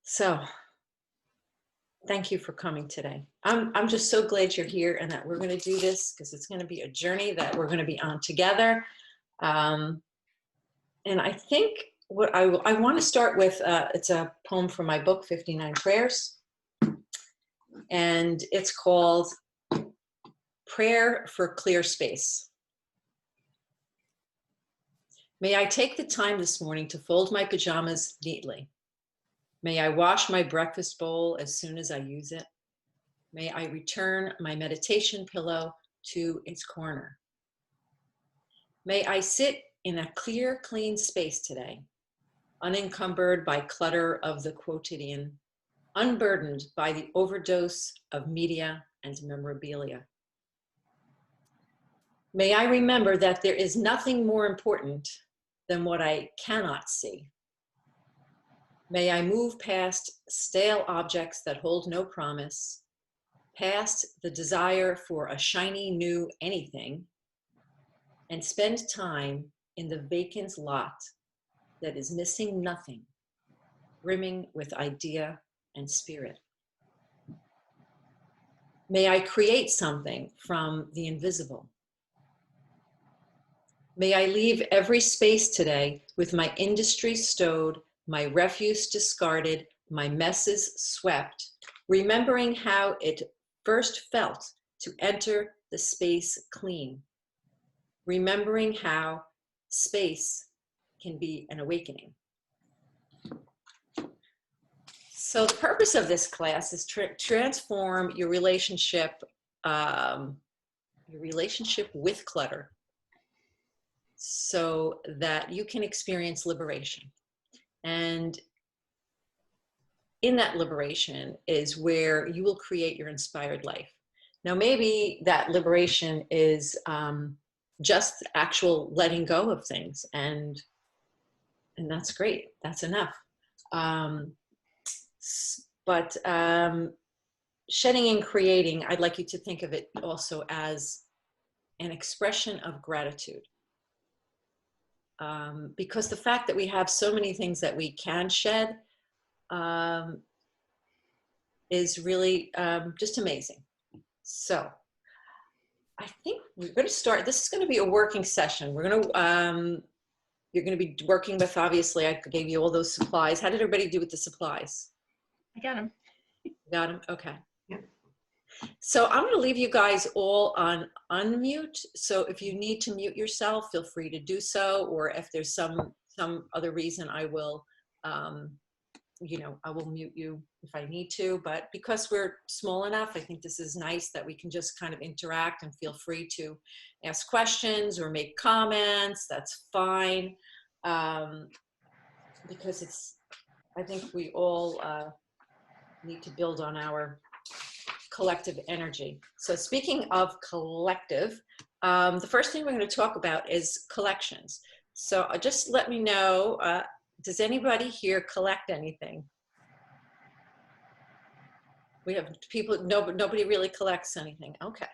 So thank you for coming today. I'm just so glad you're here and that we're going to do this because it's going to be a journey that we're going to be on together. Um, and I think what I want to start with, it's a poem from my book, 59 Prayers. And it's called Prayer for Clear Space. May I take the time this morning to fold my pajamas neatly. May I wash my breakfast bowl as soon as I use it. May I return my meditation pillow to its corner. May I sit in a clear, clean space today, unencumbered by clutter of the quotidian, unburdened by the overdose of media and memorabilia. May I remember that there is nothing more important than what I cannot see. May I move past stale objects that hold no promise, past the desire for a shiny new anything, and spend time in the vacant lot that is missing nothing, brimming with idea and spirit. May I create something from the invisible. May I leave every space today with my industry stowed, my refuse discarded, my messes swept, remembering how it first felt to enter the space clean, remembering how space can be an awakening. So the purpose of this class is to transform your relationship with clutter so that you can experience liberation. And in that liberation is where you will create your inspired life. Now, maybe that liberation is just actual letting go of things, and that's great. That's enough. But shedding and creating, I'd like you to think of it also as an expression of gratitude. Because the fact that we have so many things that we can shed is really just amazing. So I think we're going to start. This is going to be a working session. We're going to, you're going to be working with, obviously, I gave you all those supplies. How did everybody do with the supplies? I got them. Got them? Okay. Yeah. So I'm going to leave you guys all on unmute. So if you need to mute yourself, feel free to do so. Or if there's some other reason, I will, I will mute you if I need to. But because we're small enough, I think this is nice that we can just kind of interact and feel free to ask questions or make comments. That's fine. Because I think we all need to build on our collective energy. So speaking of collective, the first thing we're going to talk about is collections. So just let me know, does anybody here collect anything? We have people, nobody really collects anything. Okay.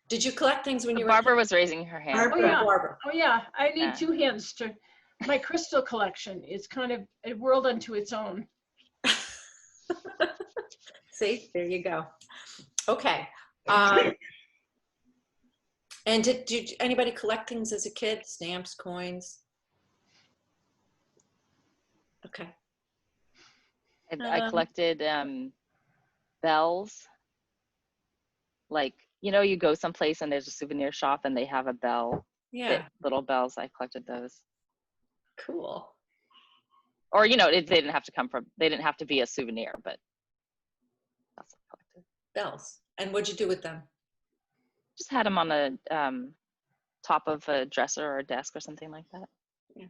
Did you collect things when you were? Barbara was raising her hand. Oh yeah. Barbara. Oh yeah. I need two hands to. My crystal collection is kind of a world unto its own. See, there you go. Okay. And did anybody collect things as a kid? Stamps, coins? Okay. I collected bells. Like, you go someplace and there's a souvenir shop and they have a bell. Yeah. Little bells. I collected those. Cool. Or, they didn't have to be a souvenir, but that's what I collected. Bells. And what'd you do with them? Just had them on the top of a dresser or a desk or something like that. Yeah.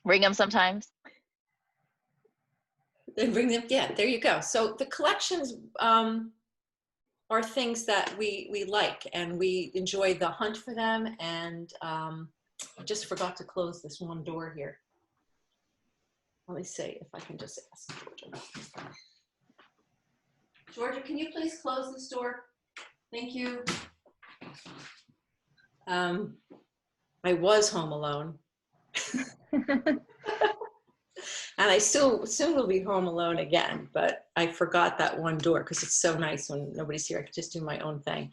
Ring them sometimes. Then bring them. Yeah, there you go. So the collections are things that we like, and we enjoy the hunt for them. And I just forgot to close this one door here. Let me see if I can just ask Georgia. Georgia, can you please close this door? Thank you. I was home alone. And I still soon will be home alone again, but I forgot that one door because it's so nice when nobody's here. I can just do my own thing.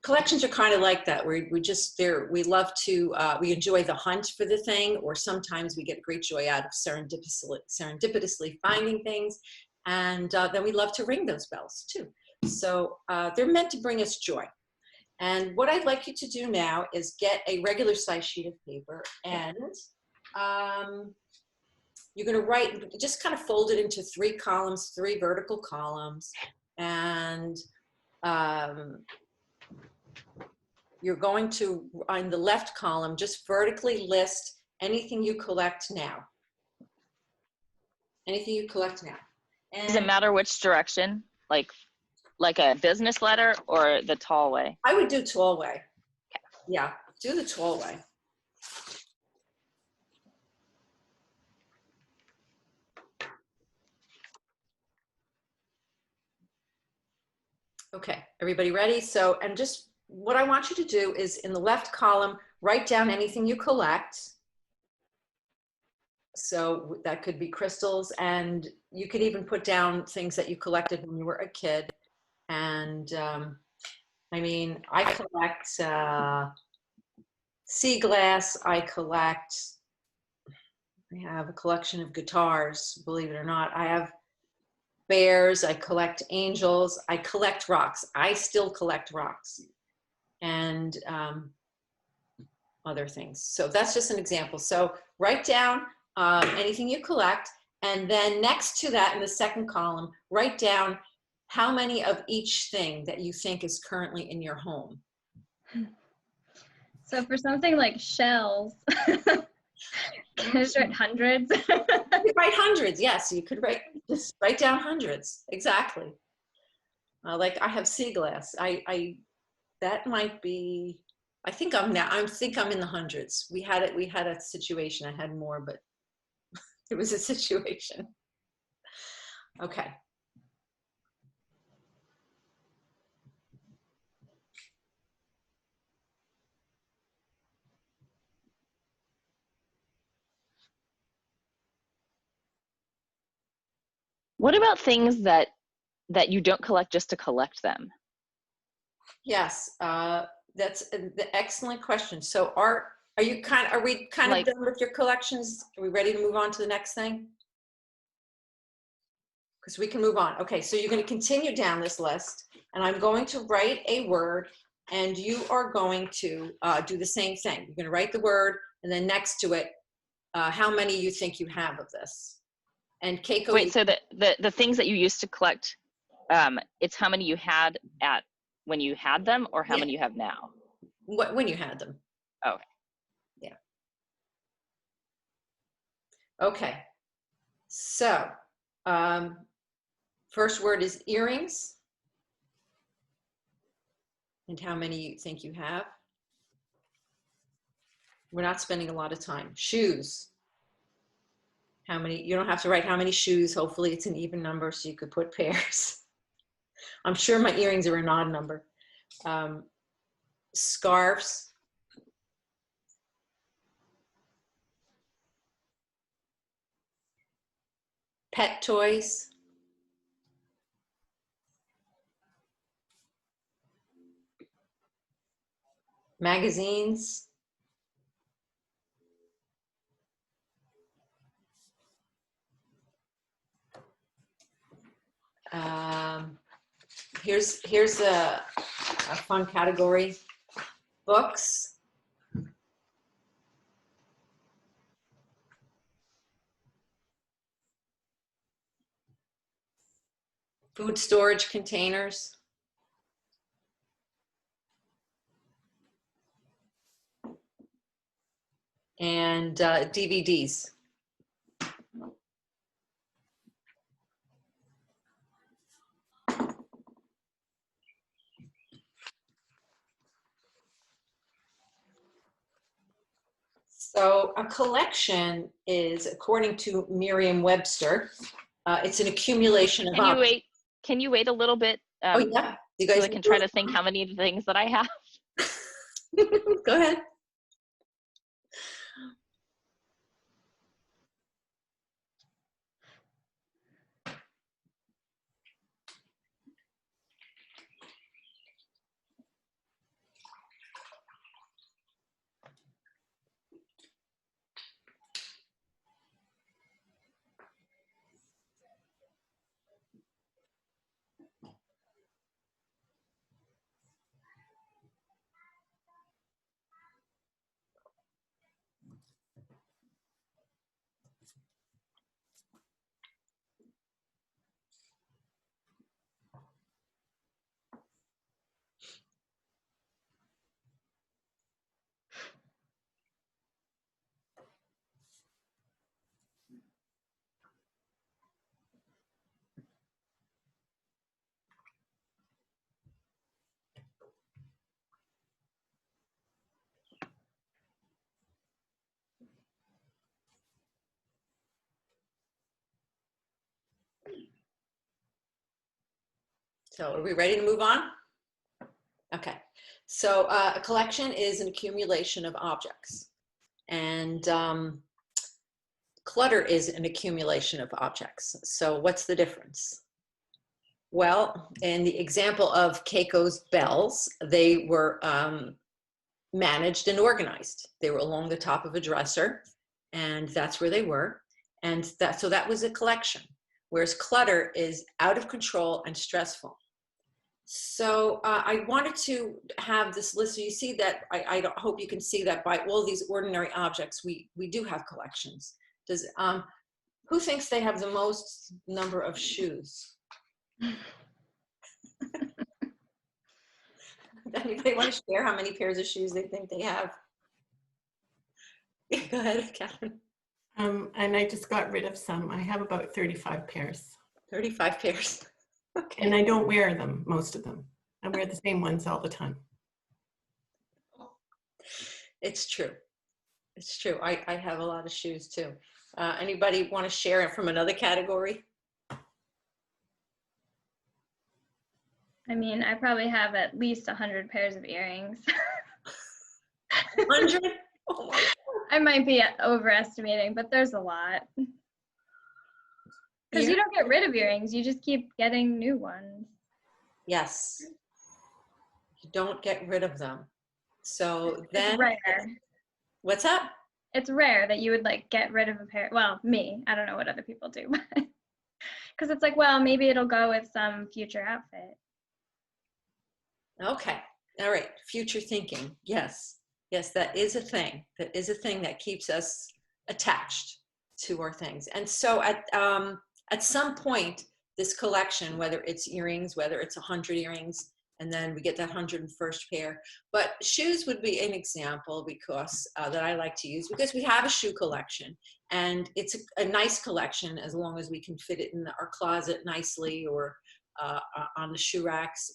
Collections are kind of like that. We love to, we enjoy the hunt for the thing, or sometimes we get great joy out of serendipitously finding things. And then we love to ring those bells too. So they're meant to bring us joy. And what I'd like you to do now is get a regular size sheet of paper, and you're going to write, just kind of fold it into 3 columns, 3 vertical columns. And you're going to, on the left column, just vertically list anything you collect now. Anything you collect now. And Does it matter which direction? Like a business letter or the tall way? I would do tall way. Yeah, do the tall way. Okay, everybody ready? So, and just what I want you to do is in the left column, write down anything you collect. So that could be crystals, and you could even put down things that you collected when you were a kid. And I mean, I collect sea glass. I have a collection of guitars, believe it or not. I have bears. I collect angels. I collect rocks. I still collect rocks and other things. So that's just an example. So write down anything you collect, and then next to that in the second column, write down how many of each thing that you think is currently in your home. So for something like shells, can I just write hundreds? You could write hundreds, yes. You could just write down hundreds, exactly. Like I have sea glass. That might be, I think I'm in the hundreds. We had a situation. I had more, but it was a situation. Okay. What about things that you don't collect just to collect them? Yes, that's the excellent question. So are we kind of done with your collections? Are we ready to move on to the next thing? Because we can move on. Okay, so you're going to continue down this list, and I'm going to write a word, and you are going to do the same thing. You're going to write the word, and then next to it, how many you think you have of this. And Keiko. Wait, so the things that you used to collect, it's how many you had when you had them, or how many you have now? When you had them. Oh, okay. Yeah. Okay. So, first word is earrings. And how many you think you have? We're not spending a lot of time. Shoes. How many? You don't have to write how many shoes. Hopefully it's an even number so you could put pairs. I'm sure my earrings are an odd number. Scarves. Pet toys. Magazines. Here's a fun category. Books. Food storage containers. And DVDs. So a collection is, according to Merriam-Webster, it's an accumulation of objects. Can you wait a little bit? Oh yeah, you guys. So I can try to think how many things that I have. Go ahead. So are we ready to move on? Okay. So a collection is an accumulation of objects, and clutter is an accumulation of objects. So what's the difference? Well, in the example of Keiko's bells, they were managed and organized. They were along the top of a dresser, and that's where they were. And so that was a collection, whereas clutter is out of control and stressful. So I wanted to have this list. So you see that, I hope you can see that by all these ordinary objects, we do have collections. Does who thinks they have the most number of shoes? Anybody want to share how many pairs of shoes they think they have? Go ahead, Catherine. And I just got rid of some. I have about 35 pairs. 35 pairs. Okay. And I don't wear them, most of them. I wear the same ones all the time. It's true. It's true. I have a lot of shoes too. Anybody want to share it from another category? I mean, I probably have at least 100 pairs of earrings. 100? Oh my God. I might be overestimating, but there's a lot. Because you don't get rid of earrings, you just keep getting new ones. Yes. You don't get rid of them. So then, It's rare. what's up? It's rare that you would like get rid of a pair. Well, me, I don't know what other people do, but because it's like, well, maybe it'll go with some future outfit. Okay. All right. Future thinking. Yes. Yes, that is a thing. That is a thing that keeps us attached to our things. And so at some point, this collection, whether it's earrings, whether it's 100 earrings, and then we get that 101st pair. But shoes would be an example because that I like to use, because we have a shoe collection, and it's a nice collection as long as we can fit it in our closet nicely or on the shoe racks.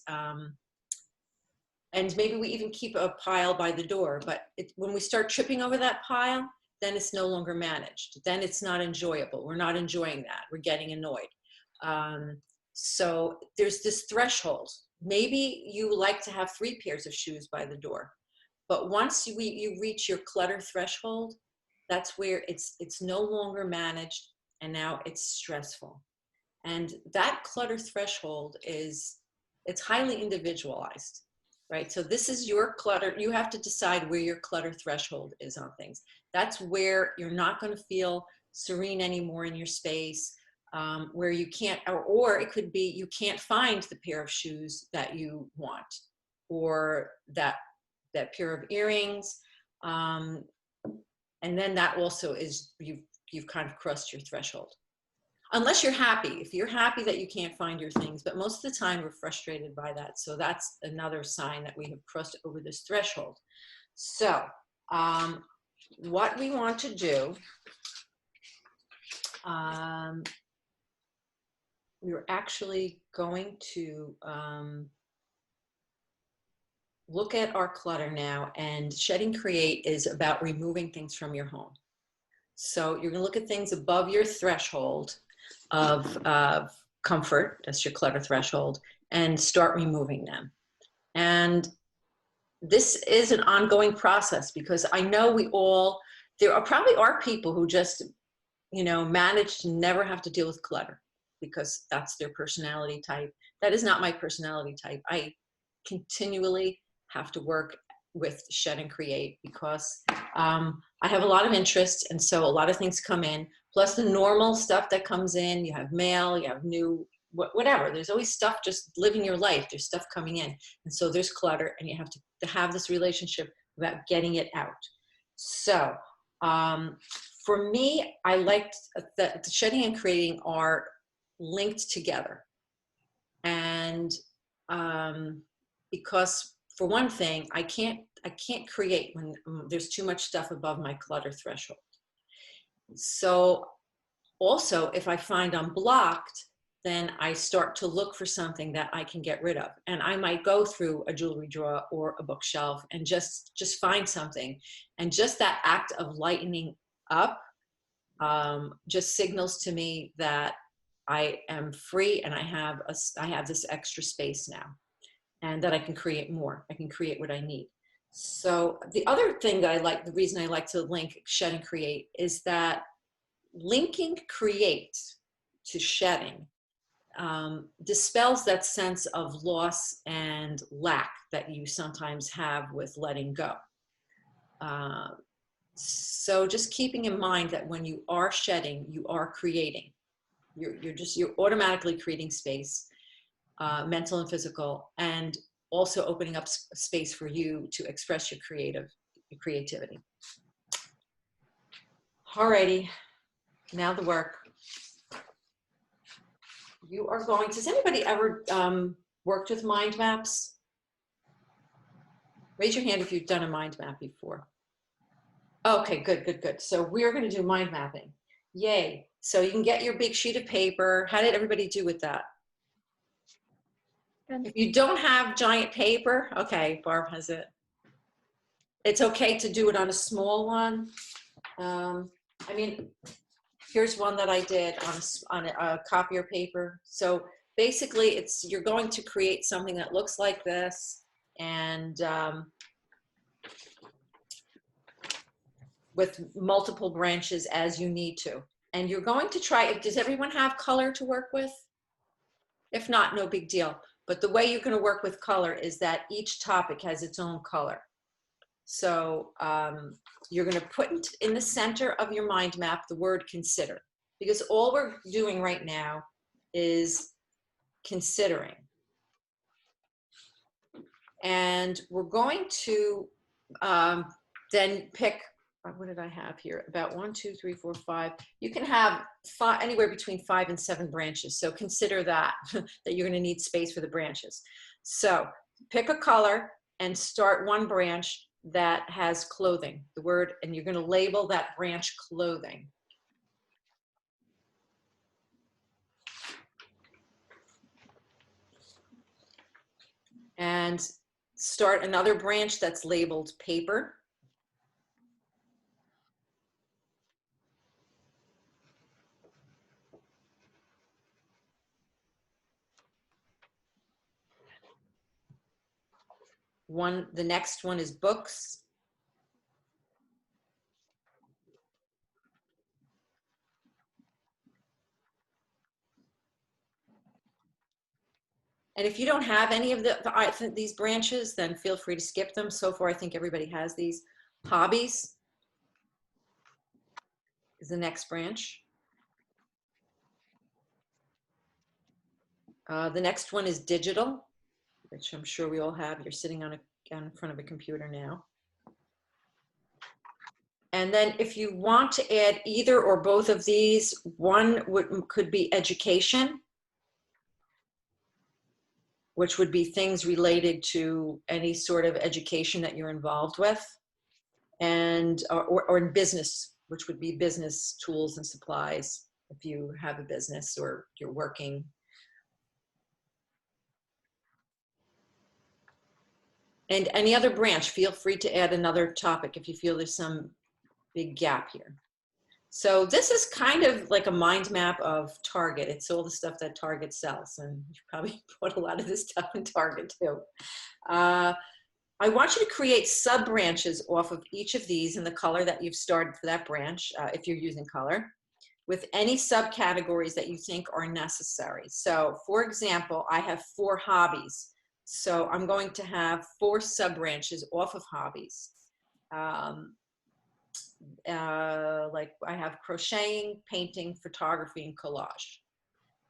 And maybe we even keep a pile by the door. But when we start tripping over that pile, then it's no longer managed. Then it's not enjoyable. We're not enjoying that. We're getting annoyed. So there's this threshold. Maybe you like to have 3 pairs of shoes by the door, but once you reach your clutter threshold, that's where it's no longer managed, and now it's stressful. And that clutter threshold it's highly individualized, right? So this is your clutter. You have to decide where your clutter threshold is on things. That's where you're not going to feel serene anymore in your space. Where you can't, or it could be you can't find the pair of shoes that you want, or that pair of earrings, and then that also is you've kind of crossed your threshold. Unless you're happy. If you're happy that you can't find your things, but most of the time we're frustrated by that. So that's another sign that we have crossed over this threshold. So what we want to do. We're actually going to look at our clutter now, and shed+create is about removing things from your home. So you're going to look at things above your threshold of comfort, that's your clutter threshold, and start removing them. And this is an ongoing process, because I know there are people who just, manage to never have to deal with clutter, because that's their personality type. That is not my personality type. I continually have to work with shed+create because I have a lot of interest, and so a lot of things come in, plus the normal stuff that comes in. You have mail, you have new, whatever. There's always stuff just living your life. There's stuff coming in, and so there's clutter, and you have to have this relationship about getting it out. So for me, I liked that the shedding and creating are linked together. And because for one thing, I can't create when there's too much stuff above my clutter threshold. So also, if I find I'm blocked, then I start to look for something that I can get rid of. And I might go through a jewelry drawer or a bookshelf and just find something. And just that act of lightening up just signals to me that I am free and I have this extra space now, and that I can create more. I can create what I need. So the other thing that I like, the reason I like to link shed and create, is that linking create to shedding dispels that sense of loss and lack that you sometimes have with letting go. So just keeping in mind that when you are shedding, you are creating. You're automatically creating space, mental and physical, and also opening up space for you to express your creativity. Alrighty, now the work. You are going to, has anybody ever worked with mind maps? Raise your hand if you've done a mind map before. Okay, good. So we're going to do mind mapping. Yay. So you can get your big sheet of paper. How did everybody do with that? Good. If you don't have giant paper, okay, Barb has it. It's okay to do it on a small one. I mean, here's one that I did on a copier paper. So basically, you're going to create something that looks like this, and with multiple branches as you need to. And you're going to try, does everyone have color to work with? If not, no big deal. But the way you're going to work with color is that each topic has its own color. So you're going to put in the center of your mind map the word consider, because all we're doing right now is considering. And we're going to then pick, what did I have here? About 1, 2, 3, 4, 5. You can have anywhere between 5 and 7 branches. So consider that, that you're going to need space for the branches. So pick a color and start one branch that has clothing, the word, and you're going to label that branch clothing. And start another branch that's labeled paper. The next one is books. And if you don't have any of these branches, then feel free to skip them. So far, I think everybody has these. Hobbies is the next branch. The next one is digital, which I'm sure we all have. You're sitting in front of a computer now. And then if you want to add either or both of these, one could be education, which would be things related to any sort of education that you're involved with, and or in business, which would be business tools and supplies if you have a business or you're working. And any other branch, feel free to add another topic if you feel there's some big gap here. So this is kind of like a mind map of Target. It's all the stuff that Target sells, and you probably bought a lot of this stuff in Target too. I want you to create sub branches off of each of these in the color that you've started for that branch, if you're using color, with any subcategories that you think are necessary. So for example, I have 4 hobbies. So I'm going to have 4 sub branches off of hobbies. Like I have crocheting, painting, photography, and collage.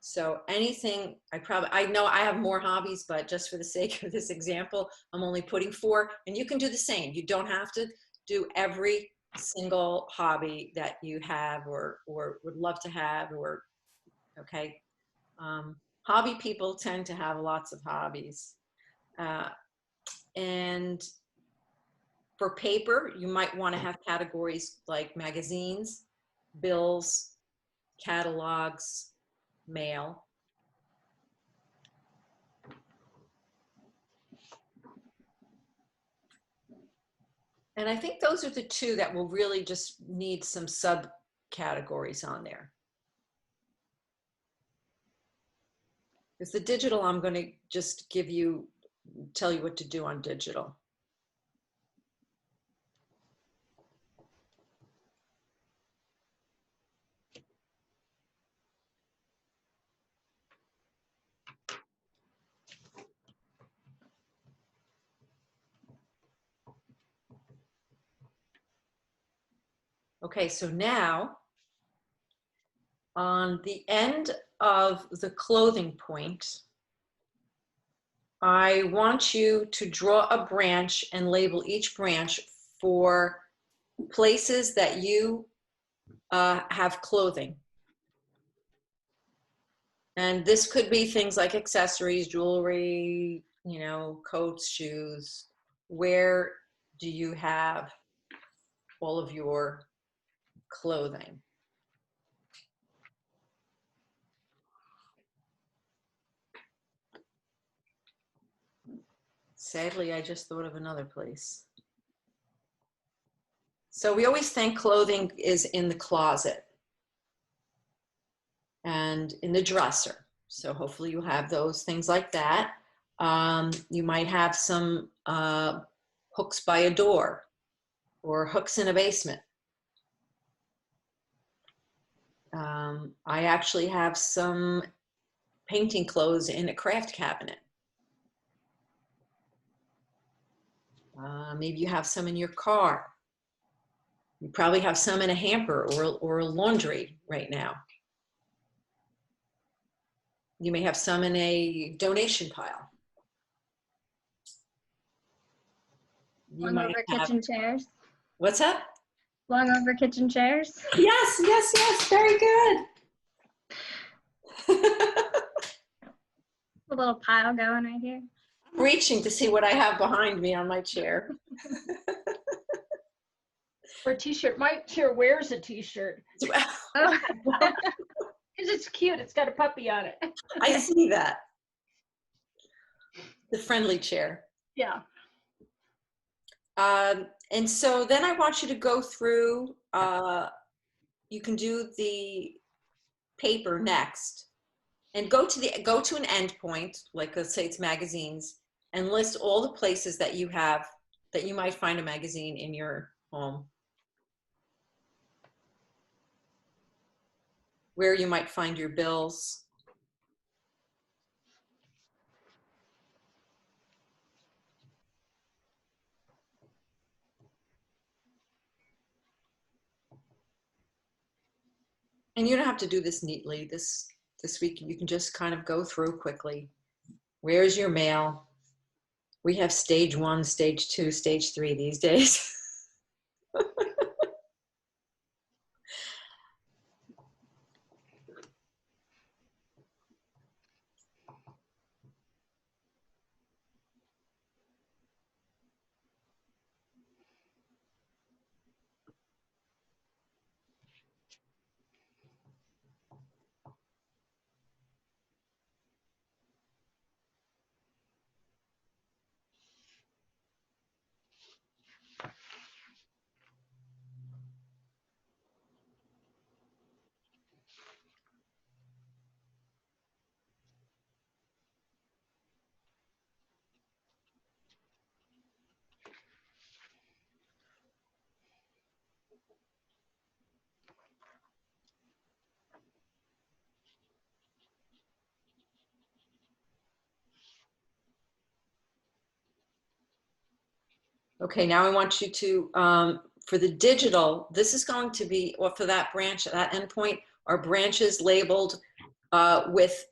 So anything, I know I have more hobbies, but just for the sake of this example, I'm only putting 4, and you can do the same. You don't have to do every single hobby that you have or would love to have, or, okay. Hobby people tend to have lots of hobbies. And for paper, you might want to have categories like magazines, bills, catalogs, mail. And I think those are the 2 that will really just need some subcategories on there. Because the digital, I'm going to just tell you what to do on digital. Okay, so now on the end of the clothing point, I want you to draw a branch and label each branch for places that you have clothing. And this could be things like accessories, jewelry, you know, coats, shoes. Where do you have all of your clothing? Sadly, I just thought of another place. So we always think clothing is in the closet and in the dresser. So hopefully you have those things like that. You might have some hooks by a door or hooks in a basement. I actually have some painting clothes in a craft cabinet. Maybe you have some in your car. You probably have some in a hamper or a laundry right now. You may have some in a donation pile. You Long might over have, kitchen chairs. what's that? Long over kitchen chairs. Yes, yes, yes, very good. A little pile going right here. Reaching to see what I have behind me on my chair. Or a t-shirt. My chair wears a t-shirt. Oh. Because it's cute. It's got a puppy on it. I see that. The friendly chair. Yeah. And so then I want you to go through, you can do the paper next and go to an end point, like let's say it's magazines, and list all the places that you have, that you might find a magazine in your home. Where you might find your bills. And you don't have to do this neatly. This week, you can just kind of go through quickly. Where's your mail? We have stage 1, stage 2, stage 3 these days. Okay, now I want you to, for the digital, this is going to be, or for that branch, that endpoint, are branches labeled with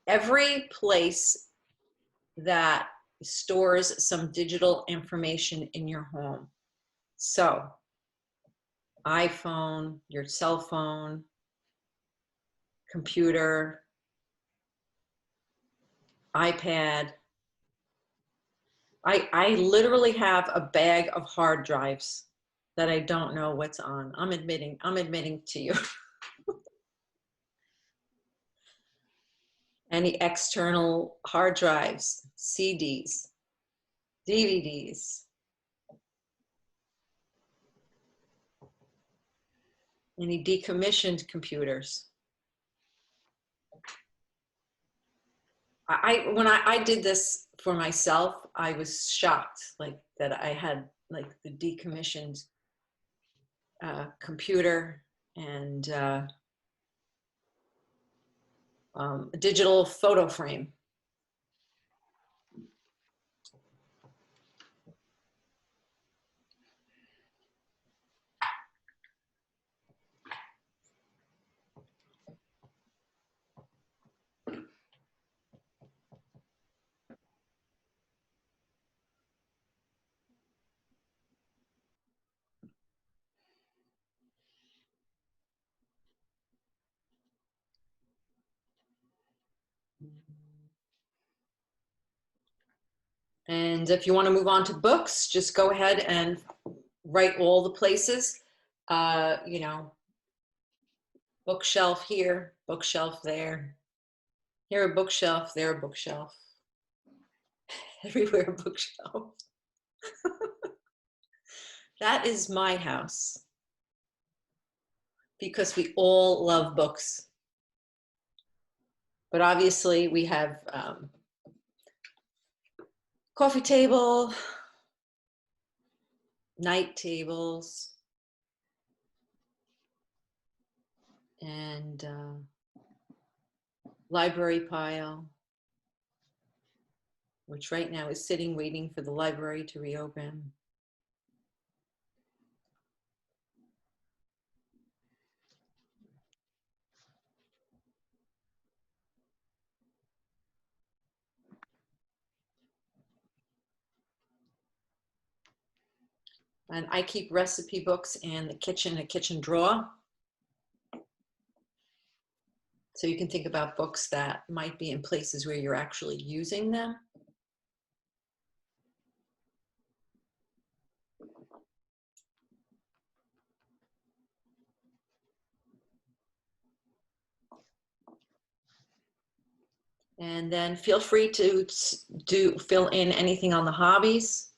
every place that stores some digital information in your home. So, iPhone, your cell phone, computer, iPad. I literally have a bag of hard drives that I don't know what's on. I'm admitting to you. Any external hard drives, CDs, DVDs, any decommissioned computers. when I did this for myself, I was shocked, like that I had like the decommissioned computer and a digital photo frame. And if you want to move on to books, just go ahead and write all the places, you know, bookshelf here, bookshelf there, here a bookshelf, there a bookshelf, everywhere a bookshelf. That is my house because we all love books. But obviously we have coffee table, night tables, and library pile, which right now is sitting waiting for the library to reopen. And I keep recipe books in the kitchen, a kitchen drawer. So you can think about books that might be in places where you're actually using them. And then feel free to fill in anything on the hobbies.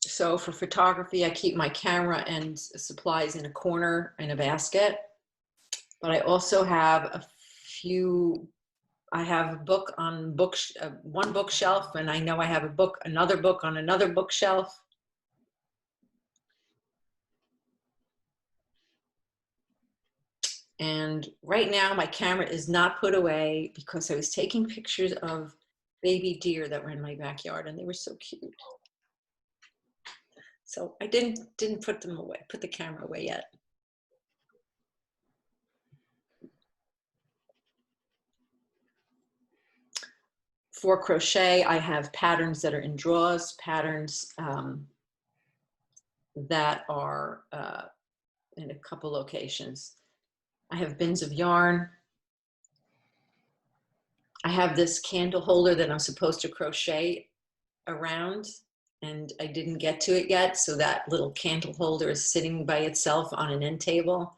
So for photography, I keep my camera and supplies in a corner in a basket. But I also have a few, I have a book on one bookshelf, and I know I have another book on another bookshelf. And right now my camera is not put away because I was taking pictures of baby deer that were in my backyard, and they were so cute. So I didn't put them away, put the camera away yet. For crochet, I have patterns that are in drawers, patterns that are in a couple locations. I have bins of yarn. I have this candle holder that I'm supposed to crochet around, and I didn't get to it yet. So that little candle holder is sitting by itself on an end table.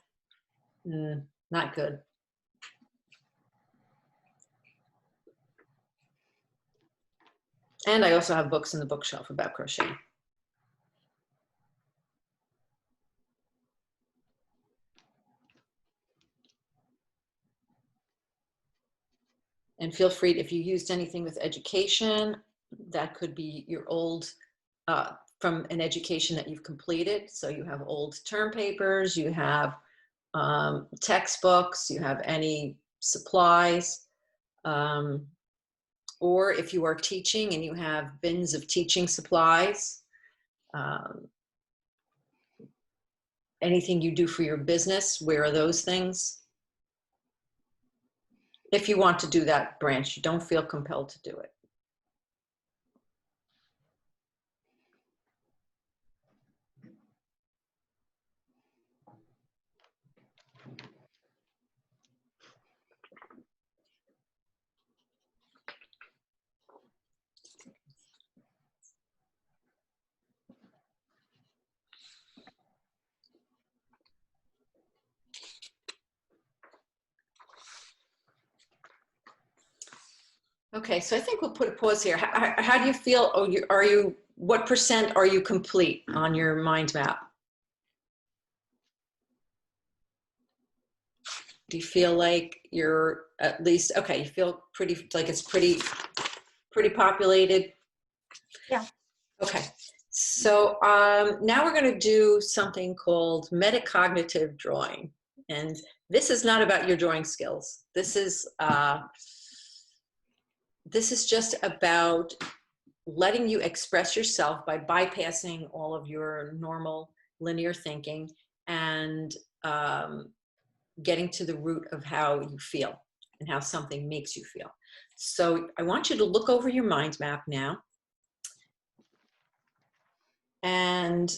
Not good. And I also have books in the bookshelf about crocheting. And feel free, if you used anything with education, that could be your old, from an education that you've completed. So you have old term papers, you have textbooks, you have any supplies. Or if you are teaching and you have bins of teaching supplies, anything you do for your business, where are those things? If you want to do that branch, you don't feel compelled to do it. Okay, so I think we'll put a pause here. How do you feel? Oh, what percent are you complete on your mind map? Do you feel like you're at least, okay, you feel pretty, like it's pretty populated? Yeah. Okay, so now we're going to do something called metacognitive drawing. And this is not about your drawing skills. This is just about letting you express yourself by bypassing all of your normal linear thinking and getting to the root of how you feel and how something makes you feel. So I want you to look over your mind map now. And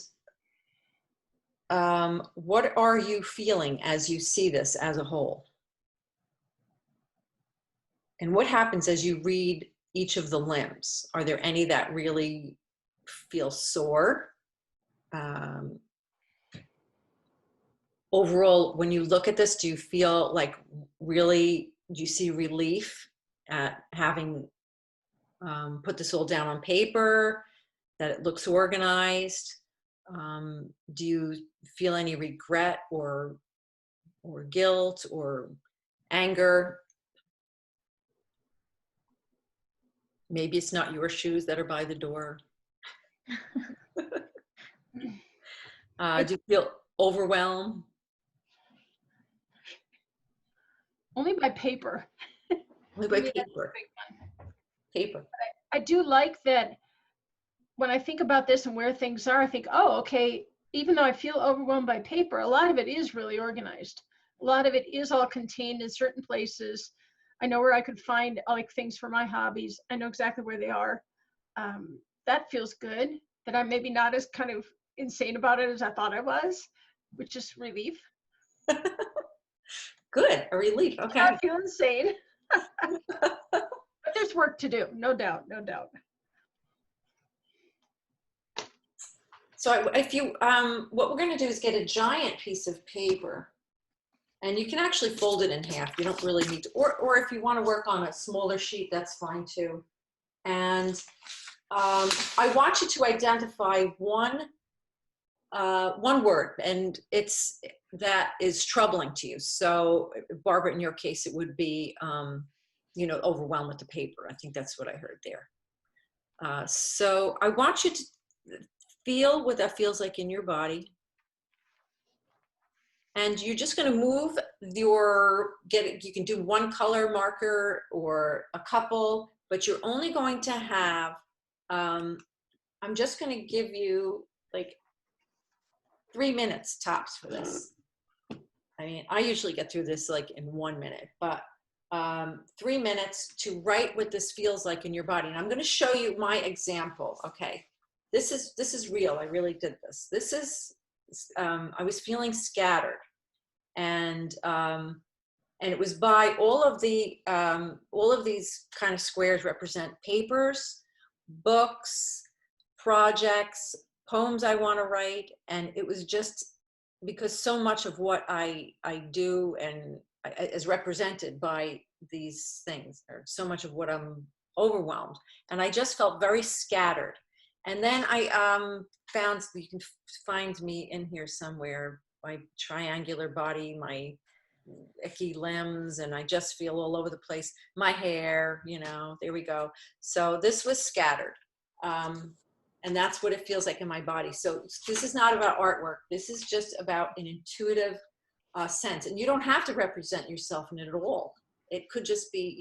what are you feeling as you see this as a whole? And what happens as you read each of the limbs? Are there any that really feel sore? Overall, when you look at this, do you feel like really, do you see relief at having put this all down on paper, that it looks organized? Do you feel any regret or guilt or anger? Maybe it's not your shoes that are by the door. Do you feel overwhelmed? Only by paper. Only by Maybe that's a paper. big one. Paper. I do like that when I think about this and where things are, I think, oh, okay, even though I feel overwhelmed by paper, a lot of it is really organized. A lot of it is all contained in certain places. I know where I could find like things for my hobbies. I know exactly where they are. That feels good, that I'm maybe not as kind of insane about it as I thought I was, which is relief. Good, a relief, okay. I feel insane. But there's work to do, no doubt, no doubt. So if you, what we're gonna do is get a giant piece of paper, and you can actually fold it in half. You don't really need to, or if you wanna work on a smaller sheet, that's fine too. And I want you to identify one word, and that is troubling to you. So Barbara, in your case, it would be, overwhelmed with the paper. I think that's what I heard there. So I want you to feel what that feels like in your body. And you're just going to move you can do one color marker or a couple, but you're only going to have, I'm just going to give you like 3 minutes tops for this. I mean, I usually get through this like in 1 minute, but 3 minutes to write what this feels like in your body. And I'm going to show you my example. Okay. This is real. I really did this. This is, I was feeling scattered, and it was by all of these kind of squares represent papers, books, projects, poems I want to write. And it was just because so much of what I do and is represented by these things, or so much of what I'm overwhelmed. And I just felt very scattered. And then I found, you can find me in here somewhere, my triangular body, my icky limbs, and I just feel all over the place. My hair, there we go. So this was scattered. And that's what it feels like in my body. So this is not about artwork. This is just about an intuitive sense. And you don't have to represent yourself in it at all. It could just be,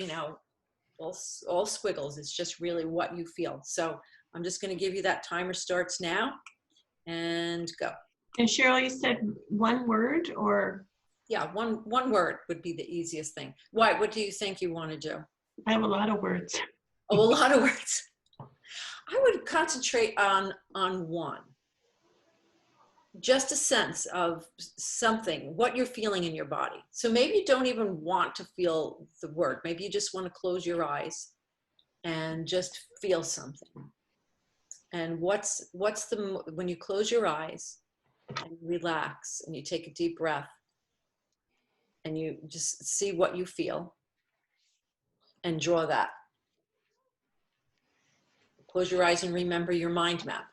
all squiggles. It's just really what you feel. So I'm just going to give you that timer starts now, and go. And Cheryl, you said one word, or? Yeah, one word would be the easiest thing. Why? What do you think you want to do? I have a lot of words. Oh, a lot of words. I would concentrate on one. Just a sense of something, what you're feeling in your body. So maybe you don't even want to feel the word. Maybe you just want to close your eyes and just feel something. And when you close your eyes and relax and you take a deep breath and you just see what you feel and draw that. Close your eyes and remember your mind map.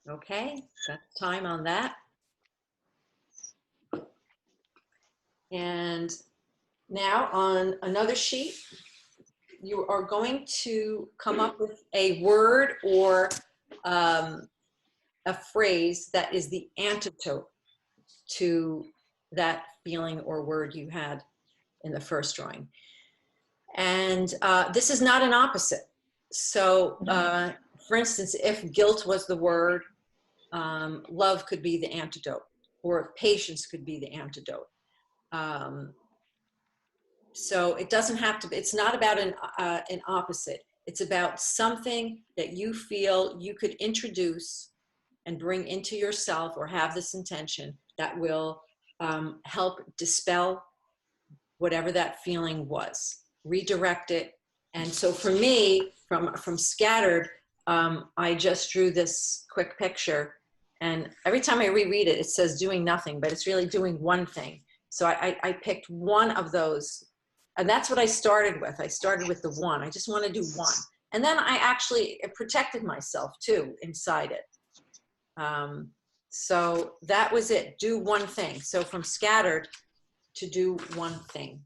Okay, got time on that. And now on another sheet, you are going to come up with a word or a phrase that is the antidote to that feeling or word you had in the first drawing. And this is not an opposite. So for instance, if guilt was the word, love could be the antidote, or patience could be the antidote. So it doesn't have to be, it's not about an opposite. It's about something that you feel you could introduce and bring into yourself, or have this intention that will help dispel whatever that feeling was, redirect it. And so for me, from scattered, I just drew this quick picture, and every time I reread it, it says doing nothing, but it's really doing one thing. So I picked one of those, and that's what I started with. I started with the one. I just want to do one. And then I actually protected myself too inside it. So that was it, do one thing. So from scattered to do one thing.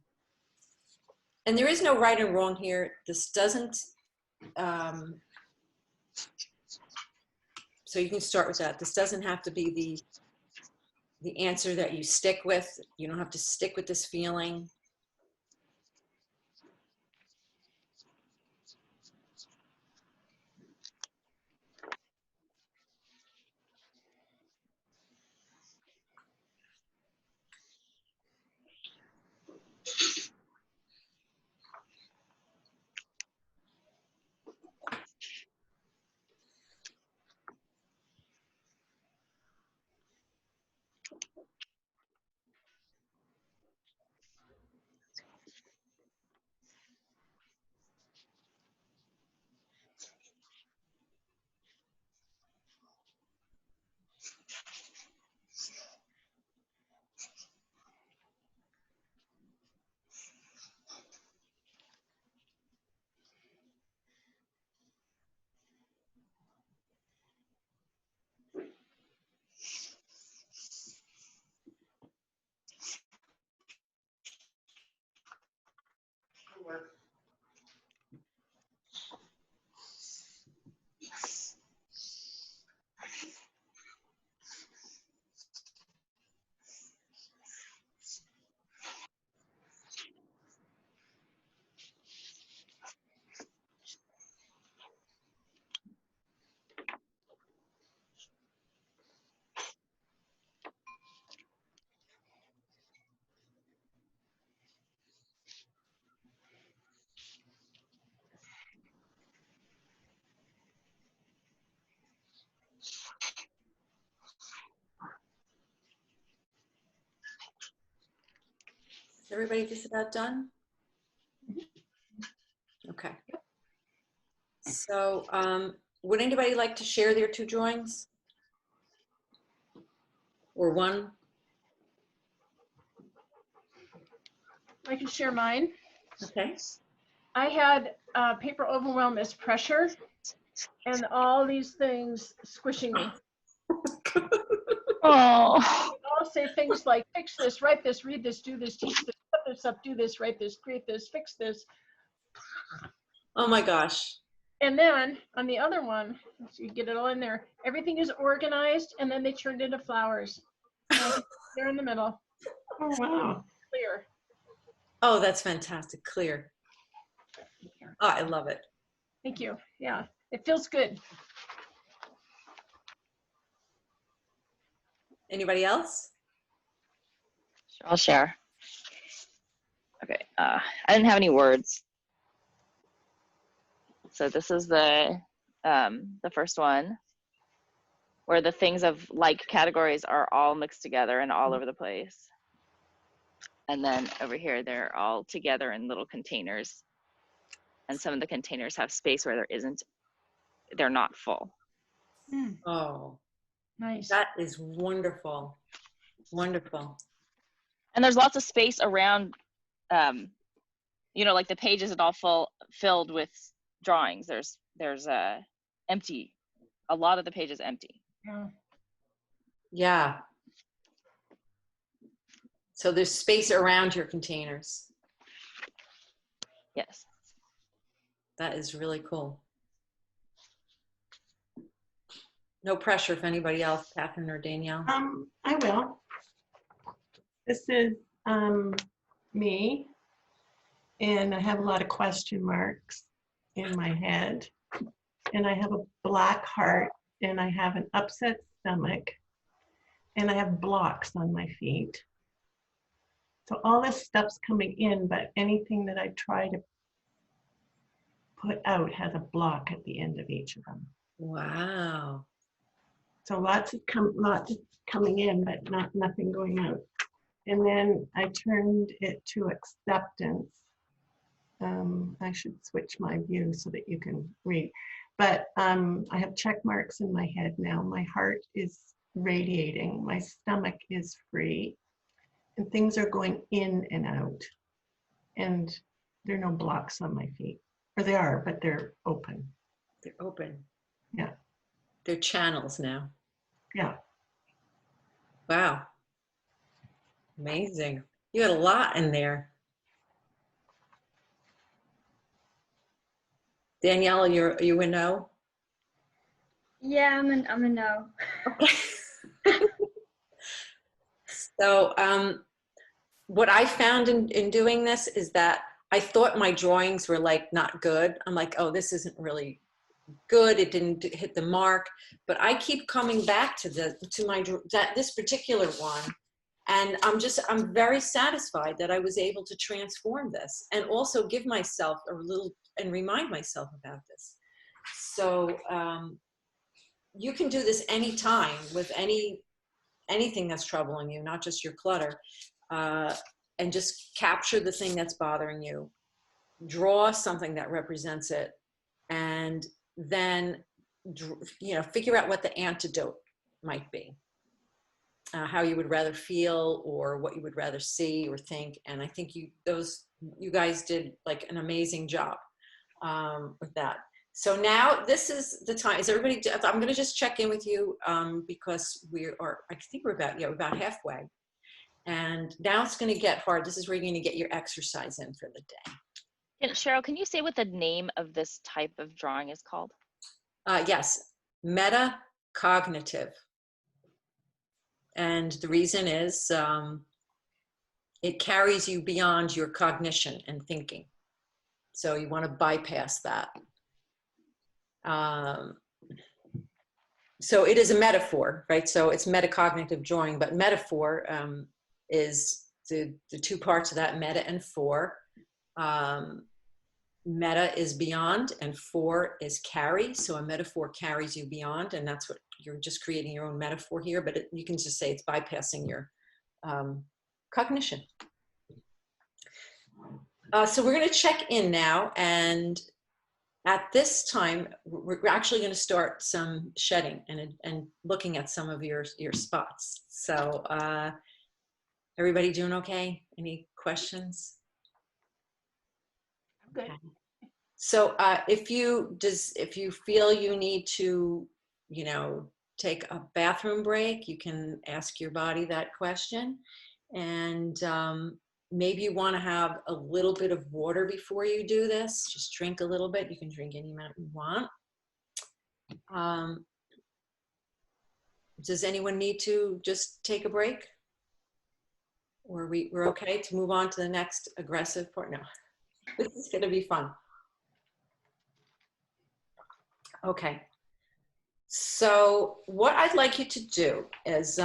And there is no right and wrong here. This doesn't, so you can start with that. This doesn't have to be the answer that you stick with. You don't have to stick with this feeling. Is everybody just about done? Okay. So would anybody like to share their 2 drawings? Or one? I can share mine. Okay. I had paper overwhelm as pressure and all these things squishing me. Oh. They all say things like fix this, write this, read this, do this, teach this, put this up, do this, write this, create this, fix this. Oh my gosh. And then on the other one, so you get it all in there, everything is organized and then they turned into flowers. They're in the middle, Oh, wow. clear. Oh, that's fantastic. Clear. Oh, I love it. Thank you. Yeah, it feels good. Anybody else? I'll share. Okay, I didn't have any words. So this is the first one, where the things of like categories are all mixed together and all over the place. And then over here, they're all together in little containers. And some of the containers have space where they're not full. Oh, Nice. that is wonderful. Wonderful. And there's lots of space around, you know, like the page isn't all filled with drawings. There's empty. A lot of the page is empty. Yeah. Yeah. So there's space around your containers. Yes. That is really cool. No pressure if anybody else, Catherine or Danielle. I will. This is me, and I have a lot of question marks in my head, and I have a black heart, and I have an upset stomach, and I have blocks on my feet. So all this stuff's coming in, but anything that I try to put out has a block at the end of each of them. Wow. So lots is coming in, but nothing going out. And then I turned it to acceptance. I should switch my view so that you can read. But I have check marks in my head now. My heart is radiating. My stomach is free. And things are going in and out. And there are no blocks on my feet. Or they are, but they're open. They're open. Yeah. They're channels now. Yeah. Wow. Amazing. You had a lot in there. Danielle, are you a no? Yeah, I'm a no. So what I found in doing this is that I thought my drawings were like not good. I'm like, oh, this isn't really good. It didn't hit the mark. But I keep coming back to this particular one. And I'm very satisfied that I was able to transform this and also give myself a little and remind myself about this. So you can do this anytime with anything that's troubling you, not just your clutter, and just capture the thing that's bothering you, draw something that represents it, and then figure out what the antidote might be. How you would rather feel or what you would rather see or think. And I think you guys did like an amazing job with that. So now this is the time. Is everybody, I'm going to just check in with you because I think we're about halfway. And now it's going to get hard. This is where you're going to get your exercise in for the day. And Cheryl, can you say what the name of this type of drawing is called? Yes, metacognitive. And the reason is it carries you beyond your cognition and thinking. So you want to bypass that. So it is a metaphor, right? So it's metacognitive drawing, but metaphor is the 2 parts of that, meta and for. Meta is beyond and for is carry. So a metaphor carries you beyond, and that's what you're just creating your own metaphor here, but you can just say it's bypassing your cognition. So we're going to check in now, and at this time, we're actually going to start some shedding and looking at some of your spots. So everybody doing okay? Any questions? Good. Okay. So if you feel you need to, take a bathroom break, you can ask your body that question, and maybe you want to have a little bit of water before you do this. Just drink a little bit. You can drink any amount you want. Does anyone need to just take a break? Or we're okay to move on to the next aggressive part? No, this is going to be fun. Okay. So what I'd like you to do is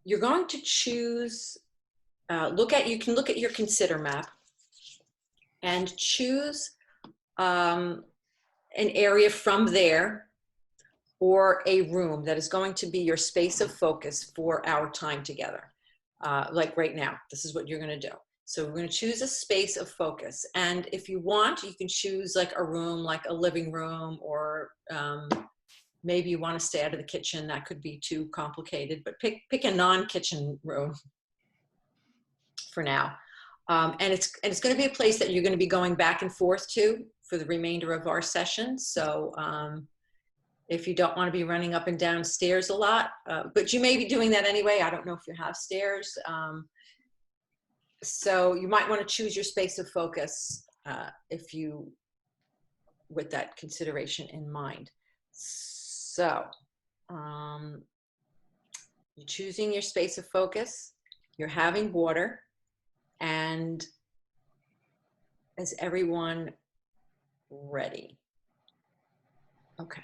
you're going to choose, you can look at your consider map and choose an area from there or a room that is going to be your space of focus for our time together. Like right now, this is what you're going to do. So we're going to choose a space of focus. And if you want, you can choose like a room, like a living room, or maybe you want to stay out of the kitchen. That could be too complicated, but pick a non-kitchen room for now. And it's going to be a place that you're going to be going back and forth to for the remainder of our session. So if you don't want to be running up and down stairs a lot, but you may be doing that anyway. I don't know if you have stairs. So you might want to choose your space of focus with that consideration in mind. So you're choosing your space of focus, you're having water, and is everyone ready? Okay.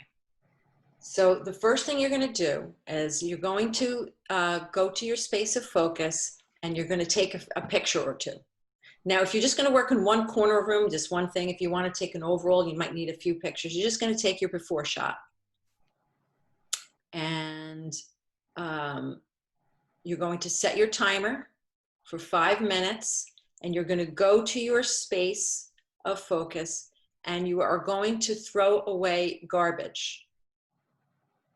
So the first thing you're going to do is you're going to go to your space of focus and you're going to take a picture or two. Now, if you're just going to work in one corner of the room, just one thing, if you want to take an overall, you might need a few pictures. You're just going to take your before shot. And you're going to set your timer for 5 minutes, and you're going to go to your space of focus, and you are going to throw away garbage.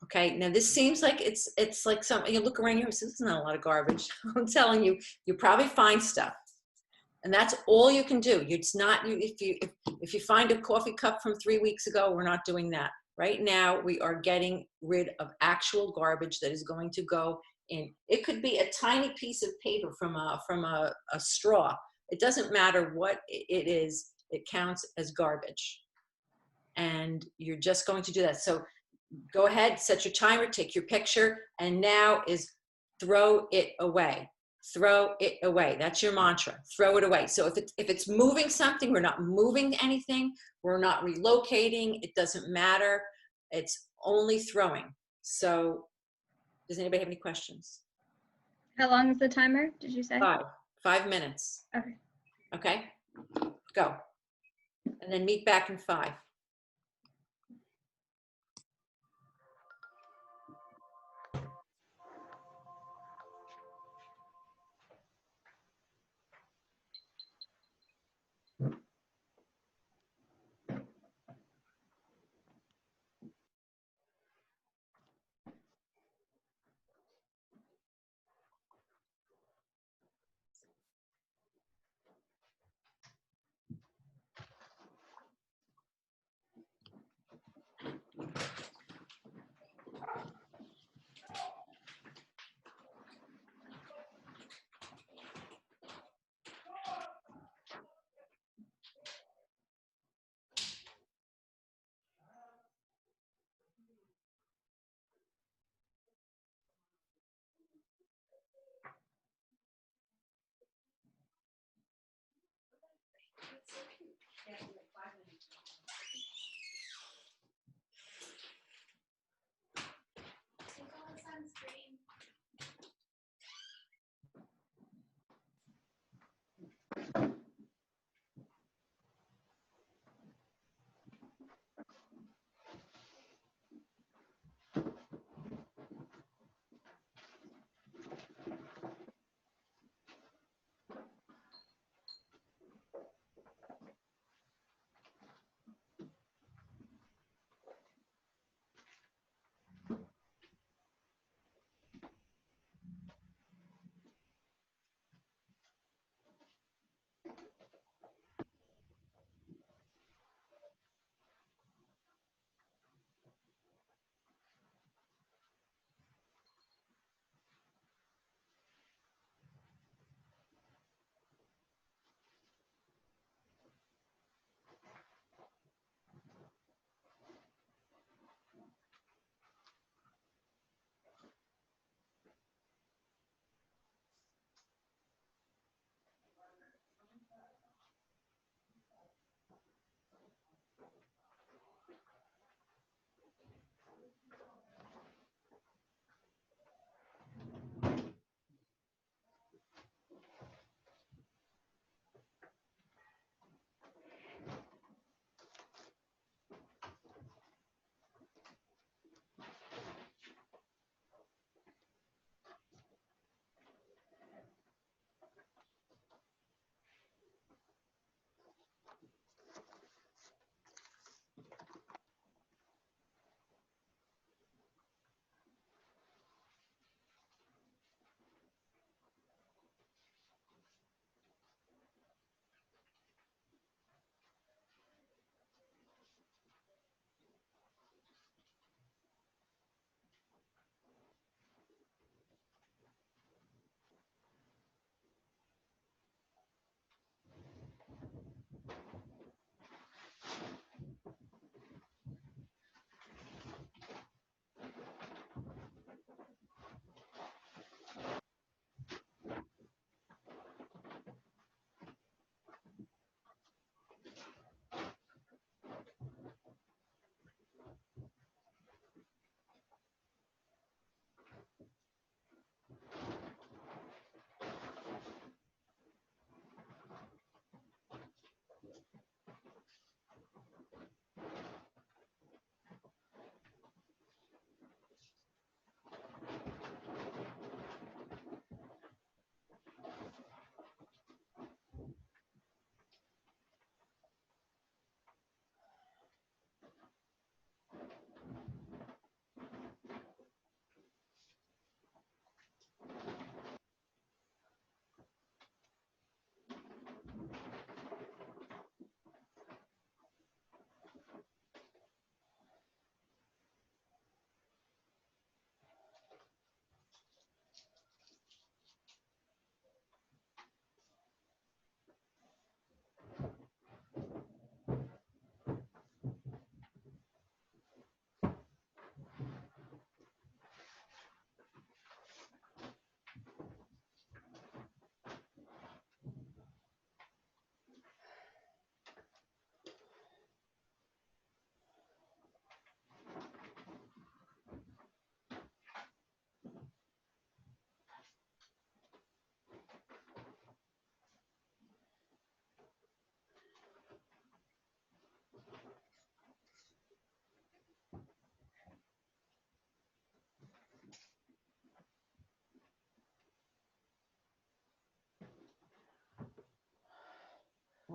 Okay, now this seems like it's like something, you look around your house, this is not a lot of garbage. I'm telling you, you probably find stuff. And that's all you can do. It's not, if you find a coffee cup from 3 weeks ago, we're not doing that. Right now, we are getting rid of actual garbage that is going to go in. It could be a tiny piece of paper from a straw. It doesn't matter what it is, it counts as garbage. And you're just going to do that. So go ahead, set your timer, take your picture, and now is throw it away. Throw it away. That's your mantra. Throw it away. So if it's moving something, we're not moving anything, we're not relocating, it doesn't matter. It's only throwing. So does anybody have any questions? How long is the timer, did you say? 5 minutes. Okay. Okay, go. And then meet back in 5.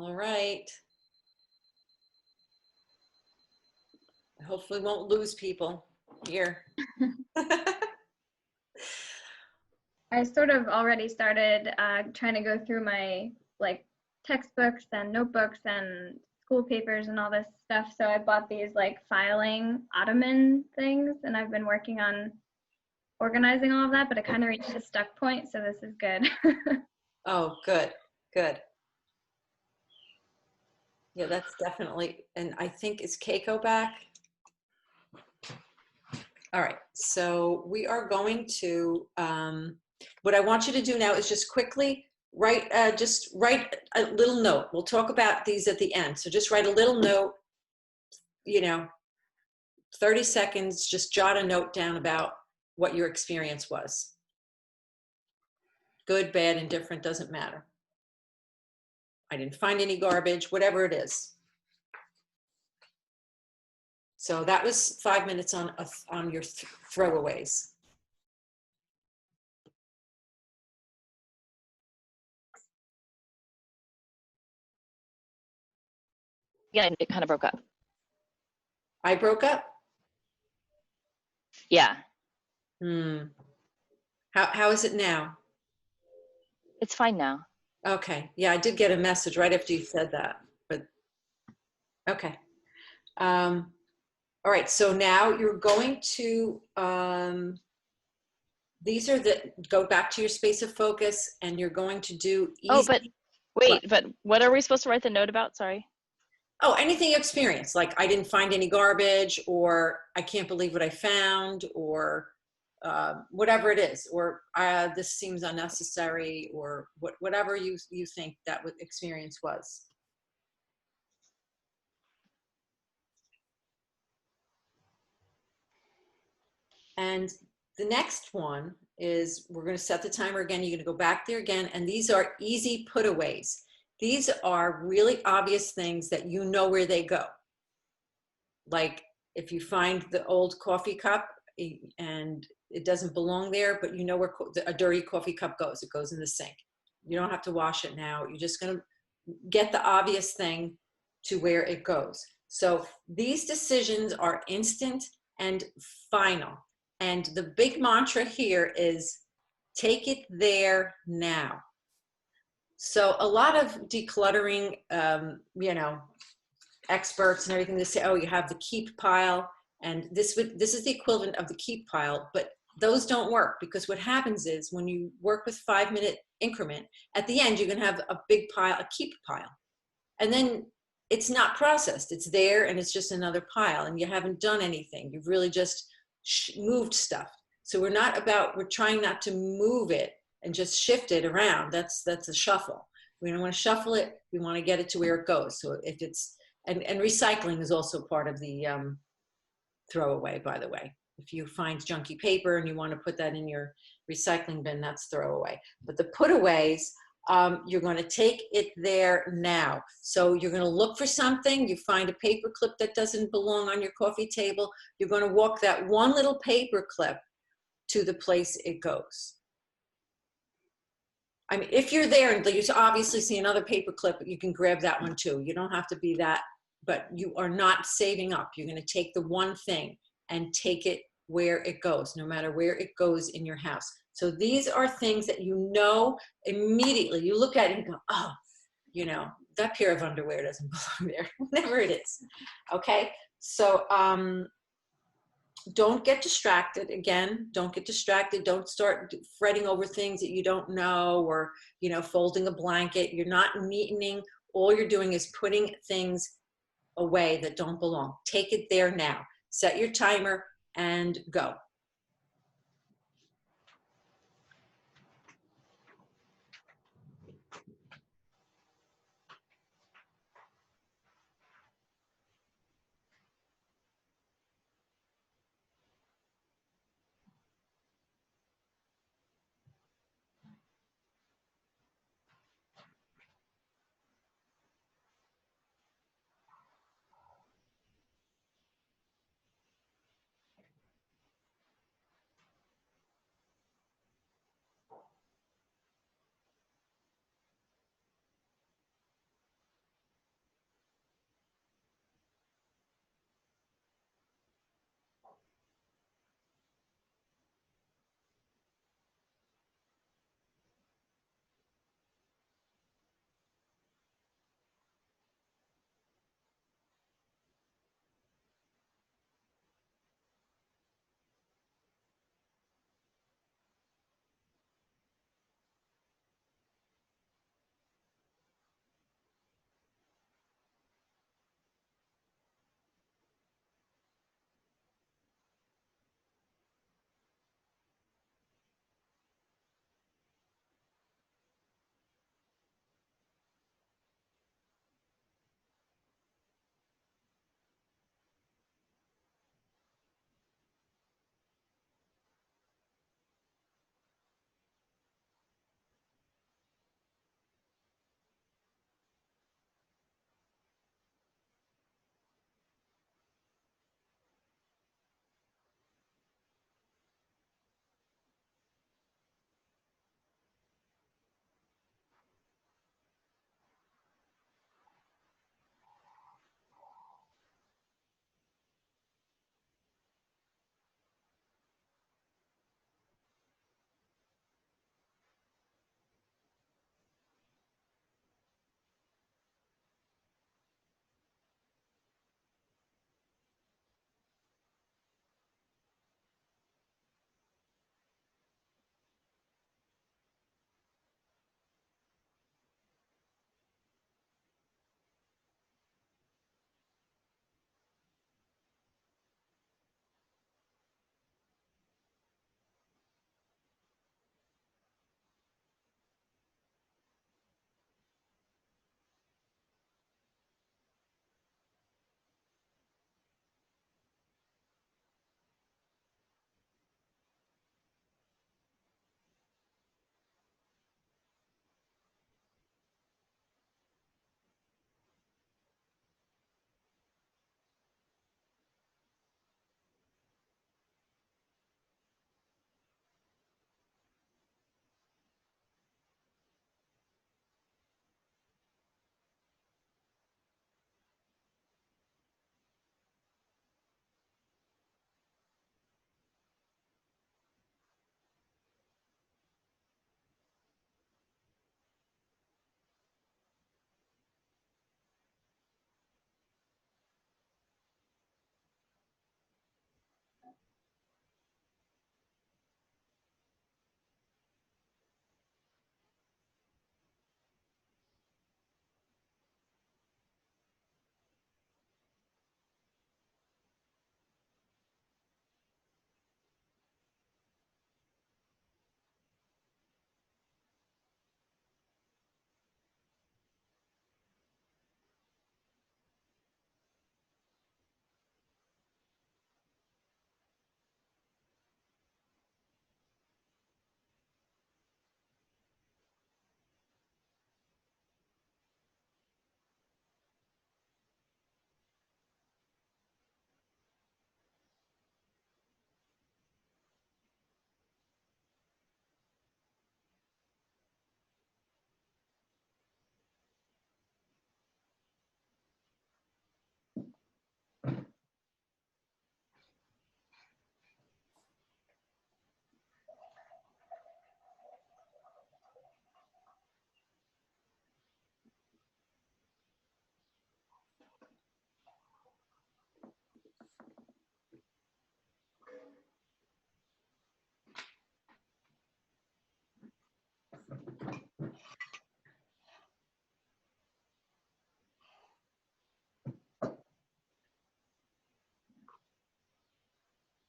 All right. Hopefully won't lose people here. I sort of already started trying to go through my like textbooks and notebooks and school papers and all this stuff. So I bought these like filing ottoman things, and I've been working on organizing all of that, but I kind of reached a stuck point, so this is good. Oh, good, good. Yeah, that's definitely, and I think, is Keiko back? All right, so we are going to, what I want you to do now is just quickly just write a little note. We'll talk about these at the end. So just write a little note, 30 seconds, just jot a note down about what your experience was. Good, bad, indifferent, doesn't matter. I didn't find any garbage, whatever it is. So that was 5 minutes on your throwaways. Yeah, it kind of broke up. I broke up? Yeah, How is it now? it's fine now. Okay. Yeah, I did get a message right after you said that, but okay. All right. So now you're going to, go back to your space of focus, and you're going to do easy. Oh, but wait, but what are we supposed to write the note about? Sorry. Oh, anything you experience, like I didn't find any garbage, or I can't believe what I found, or whatever it is, or this seems unnecessary, or whatever you think that experience was. And the next one is, we're going to set the timer again. You're going to go back there again, and these are easy putaways. These are really obvious things that you know where they go. Like if you find the old coffee cup and it doesn't belong there, but you know where a dirty coffee cup goes. It goes in the sink. You don't have to wash it now. You're just going to get the obvious thing to where it goes. So these decisions are instant and final. And the big mantra here is take it there now. So a lot of decluttering, experts and everything, they say, oh, you have the keep pile, and this is the equivalent of the keep pile, but those don't work, because what happens is when you work with 5-minute increment, at the end you're going to have a big pile, a keep pile, and then it's not processed. It's there and it's just another pile, and you haven't done anything. You've really just moved stuff. So we're trying not to move it and just shift it around. That's a shuffle. We don't want to shuffle it. We want to get it to where it goes. So if it's, and recycling is also part of the throwaway, by the way. If you find junky paper and you want to put that in your recycling bin, that's throwaway. But the putaways, you're going to take it there now. So you're going to look for something. You find a paper clip that doesn't belong on your coffee table. You're going to walk that one little paper clip to the place it goes. I mean, if you're there and you obviously see another paper clip, you can grab that one too. You don't have to be that, but you are not saving up. You're going to take the one thing and take it where it goes, no matter where it goes in your house. So these are things that you know immediately. You look at it and go, oh, that pair of underwear doesn't belong there, whatever it is. Okay, so don't get distracted. Again, don't get distracted. Don't start fretting over things that you don't know, or folding a blanket. You're not neatening. All you're doing is putting things away that don't belong. Take it there now. Set your timer and go.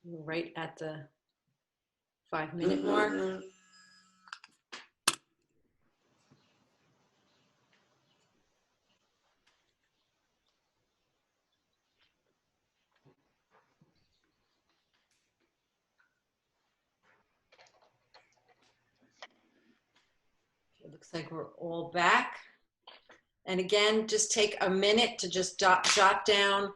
right at the 5-minute mark. It looks like we're all back. And again, just take a minute to just jot down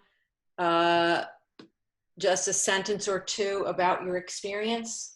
just a sentence or two about your experience.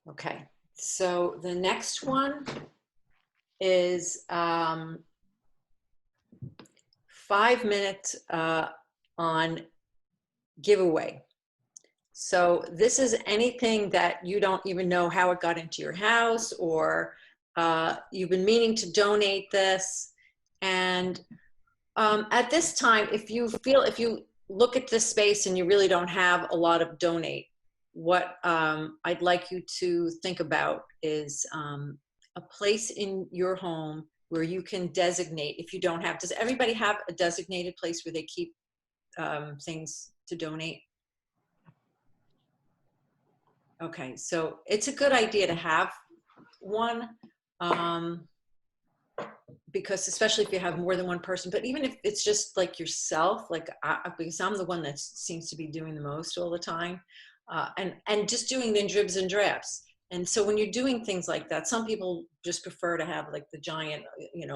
Okay, so the next one is 5 minutes on giveaway. So this is anything that you don't even know how it got into your house, or you've been meaning to donate this. And at this time, if you look at this space and you really don't have a lot of donate, what I'd like you to think about is a place in your home where you can designate, if you don't have, does everybody have a designated place where they keep things to donate? Okay, so it's a good idea to have one, because especially if you have more than one person, but even if it's just like yourself, like because I'm the one that seems to be doing the most all the time, and just doing it in dribs and drabs. And so when you're doing things like that, some people just prefer to have like the giant,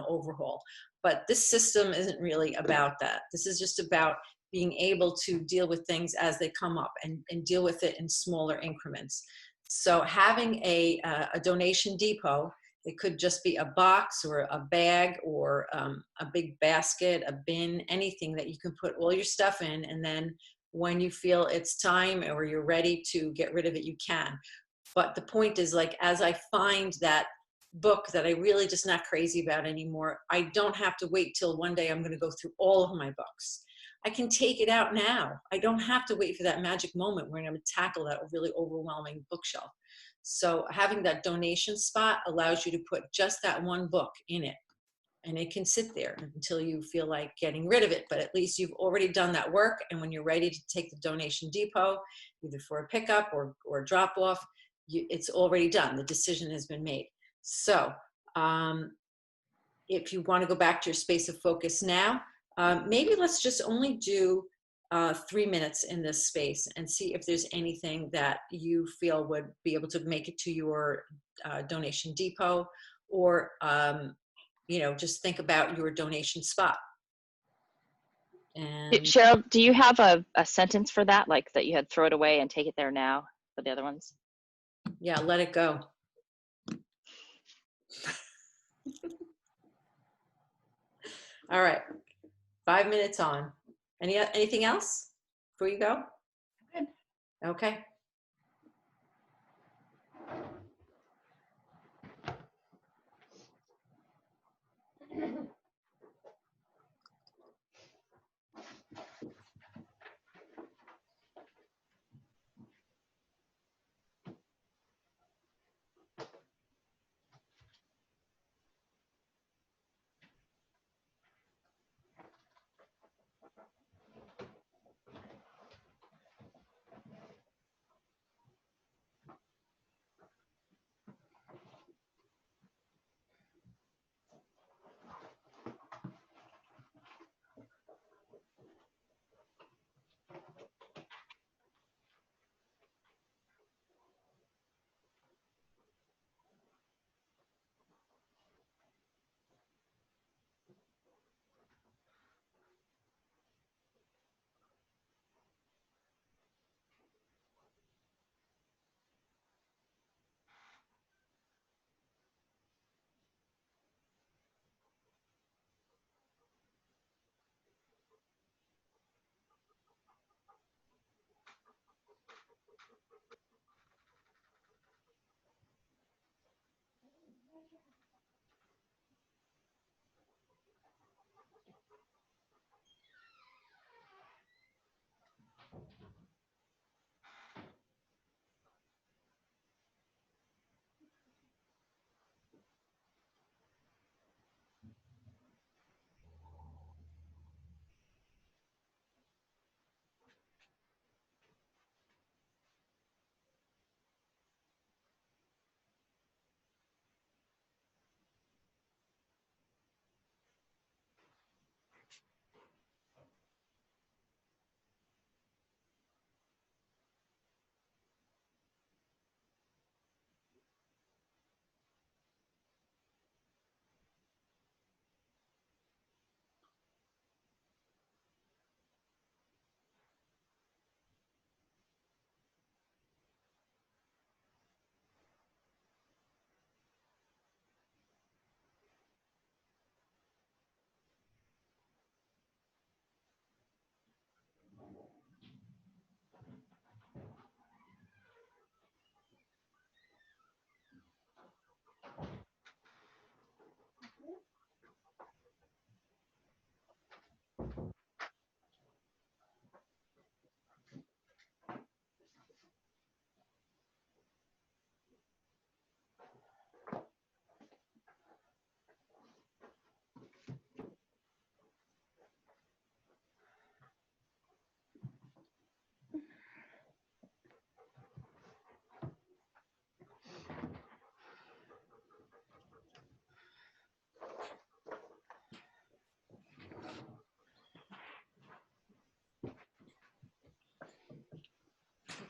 overhaul. But this system isn't really about that. This is just about being able to deal with things as they come up and deal with it in smaller increments. So having a donation depot, it could just be a box or a bag or a big basket, a bin, anything that you can put all your stuff in. And then when you feel it's time or you're ready to get rid of it, you can. But the point is, like, as I find that book that I really just not crazy about anymore, I don't have to wait till one day I'm going to go through all of my books. I can take it out now. I don't have to wait for that magic moment where I'm going to tackle that really overwhelming bookshelf. So having that donation spot allows you to put just that one book in it, and it can sit there until you feel like getting rid of it. But at least you've already done that work, and when you're ready to take the donation depot, either for a pickup or drop off, it's already done. The decision has been made. So if you want to go back to your space of focus now, maybe let's just only do 3 minutes in this space and see if there's anything that you feel would be able to make it to your donation depot, or just think about your donation spot. And Cheryl, do you have a sentence for that, like that you had throw it away and take it there now for the other ones? yeah, let it go. All right, 5 minutes on. Anything else before you go? Good. Okay.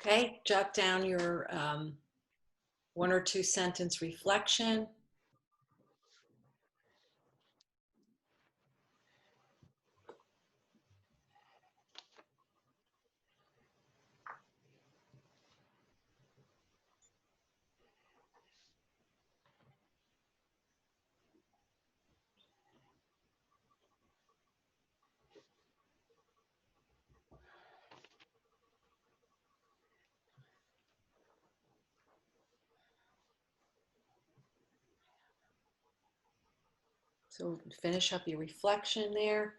Okay, jot down your 1 or 2 sentence reflection. So finish up your reflection there.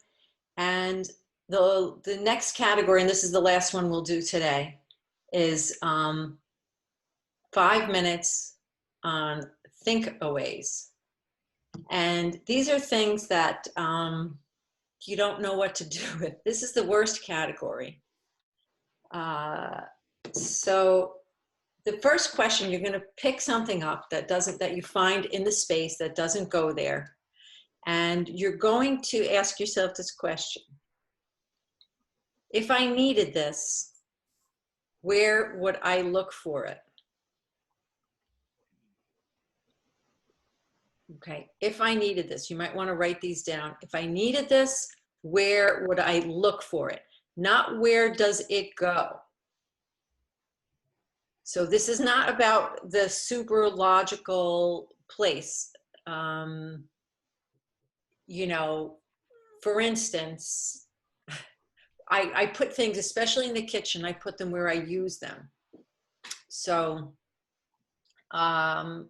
And the next category, and this is the last one we'll do today, is 5 minutes on think-aways. And these are things that you don't know what to do with. This is the worst category. So the first question, you're going to pick something up that you find in the space that doesn't go there. And you're going to ask yourself this question. If I needed this, where would I look for it? Okay, if I needed this, you might want to write these down. If I needed this, where would I look for it? Not where does it go? So this is not about the super logical place. You know, for instance, I put things, especially in the kitchen, I put them where I use them. So I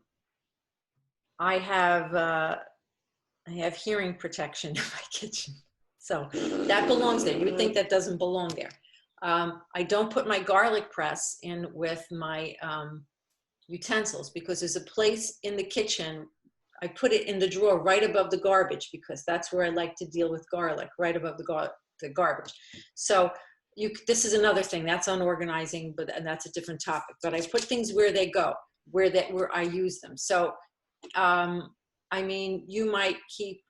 have hearing protection in my kitchen. So that belongs there. You would think that doesn't belong there. I don't put my garlic press in with my utensils because there's a place in the kitchen. I put it in the drawer right above the garbage because that's where I like to deal with garlic, right above the garbage. So this is another thing that's unorganizing, and that's a different topic. But I put things where they go, where I use them. So I mean, you might keep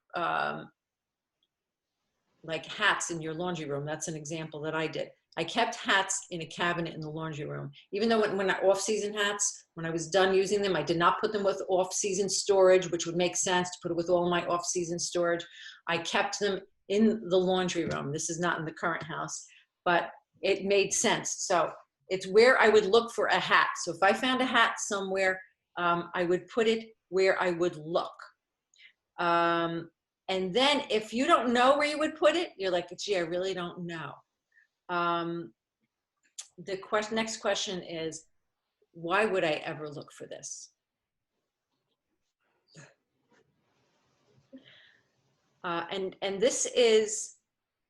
like hats in your laundry room. That's an example that I did. I kept hats in a cabinet in the laundry room. Even though when off-season hats, when I was done using them, I did not put them with off-season storage, which would make sense to put it with all my off-season storage. I kept them in the laundry room. This is not in the current house, but it made sense. So it's where I would look for a hat. So if I found a hat somewhere, I would put it where I would look. And then if you don't know where you would put it, you're like, gee, I really don't know. The next question is, why would I ever look for this? And this is,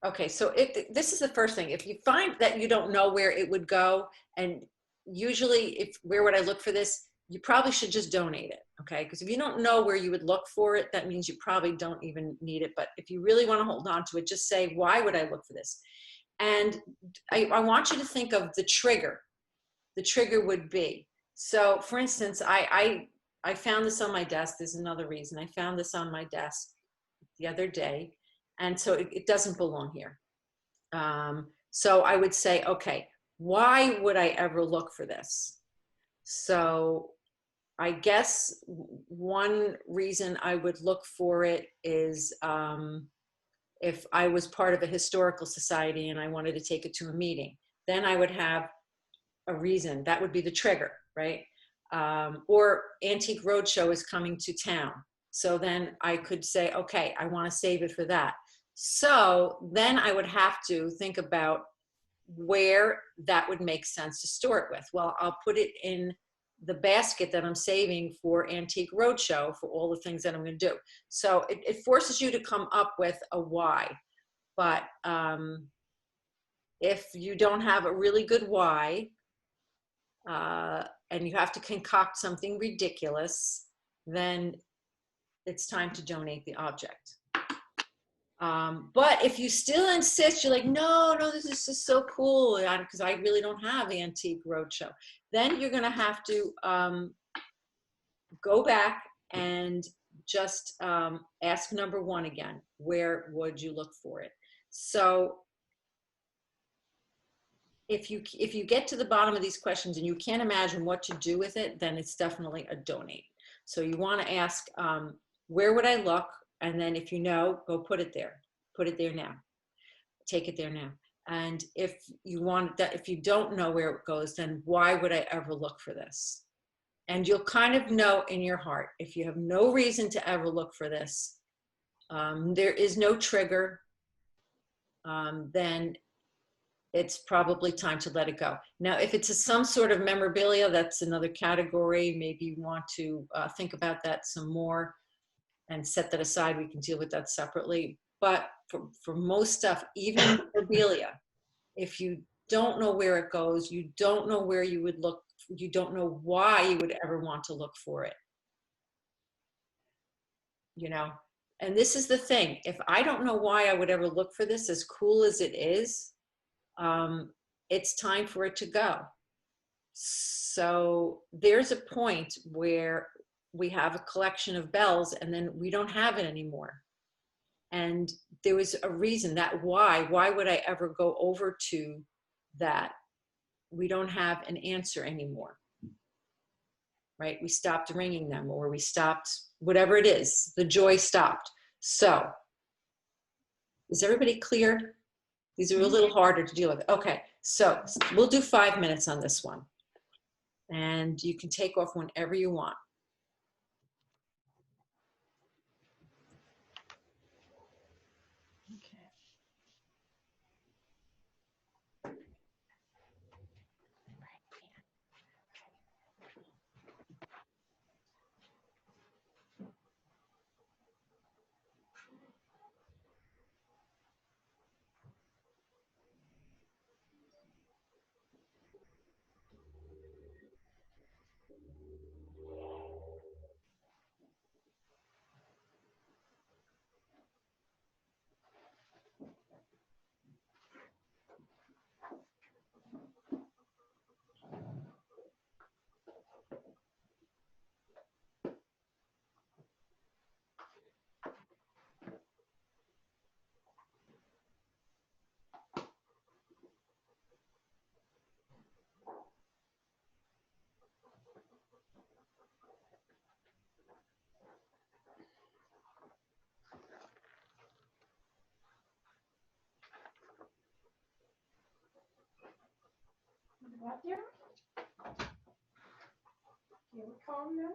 okay, so this is the first thing. If you find that you don't know where it would go, and usually where would I look for this? You probably should just donate it, okay? Because if you don't know where you would look for it, that means you probably don't even need it. But if you really want to hold on to it, just say, why would I look for this? And I want you to think of the trigger. The trigger would be, so for instance, I found this on my desk. There's another reason. I found this on my desk the other day, and so it doesn't belong here. So I would say, okay, why would I ever look for this? So I guess one reason I would look for it is if I was part of a historical society and I wanted to take it to a meeting, then I would have a reason. That would be the trigger, right? Or Antique Roadshow is coming to town. So then I could say, okay, I want to save it for that. So then I would have to think about where that would make sense to store it with. Well, I'll put it in the basket that I'm saving for Antique Roadshow for all the things that I'm going to do. So it forces you to come up with a why. But if you don't have a really good why, and you have to concoct something ridiculous, then it's time to donate the object. But if you still insist, you're like, no, this is just so cool, because I really don't have Antique Roadshow, then you're going to have to go back and just ask number one again. Where would you look for it? So if you get to the bottom of these questions and you can't imagine what to do with it, then it's definitely a donate. So you want to ask, where would I look? And then if you know, go put it there. Put it there now. Take it there now. And if you want that, if you don't know where it goes, then why would I ever look for this? And you'll kind of know in your heart, if you have no reason to ever look for this, there is no trigger, then it's probably time to let it go. Now, if it's some sort of memorabilia, that's another category. Maybe you want to think about that some more and set that aside. We can deal with that separately. But for most stuff, even memorabilia, if you don't know where it goes, you don't know where you would look, you don't know why you would ever want to look for it. You know, and this is the thing. If I don't know why I would ever look for this, as cool as it is, it's time for it to go. So there's a point where we have a collection of bells and then we don't have it anymore. And there was a reason that why would I ever go over to that? We don't have an answer anymore, right? We stopped ringing them, or we stopped, whatever it is, the joy stopped. So is everybody clear? These are a little harder to deal with. Okay, so we'll do 5 minutes on this one. And you can take off whenever you want. What there? You calm now?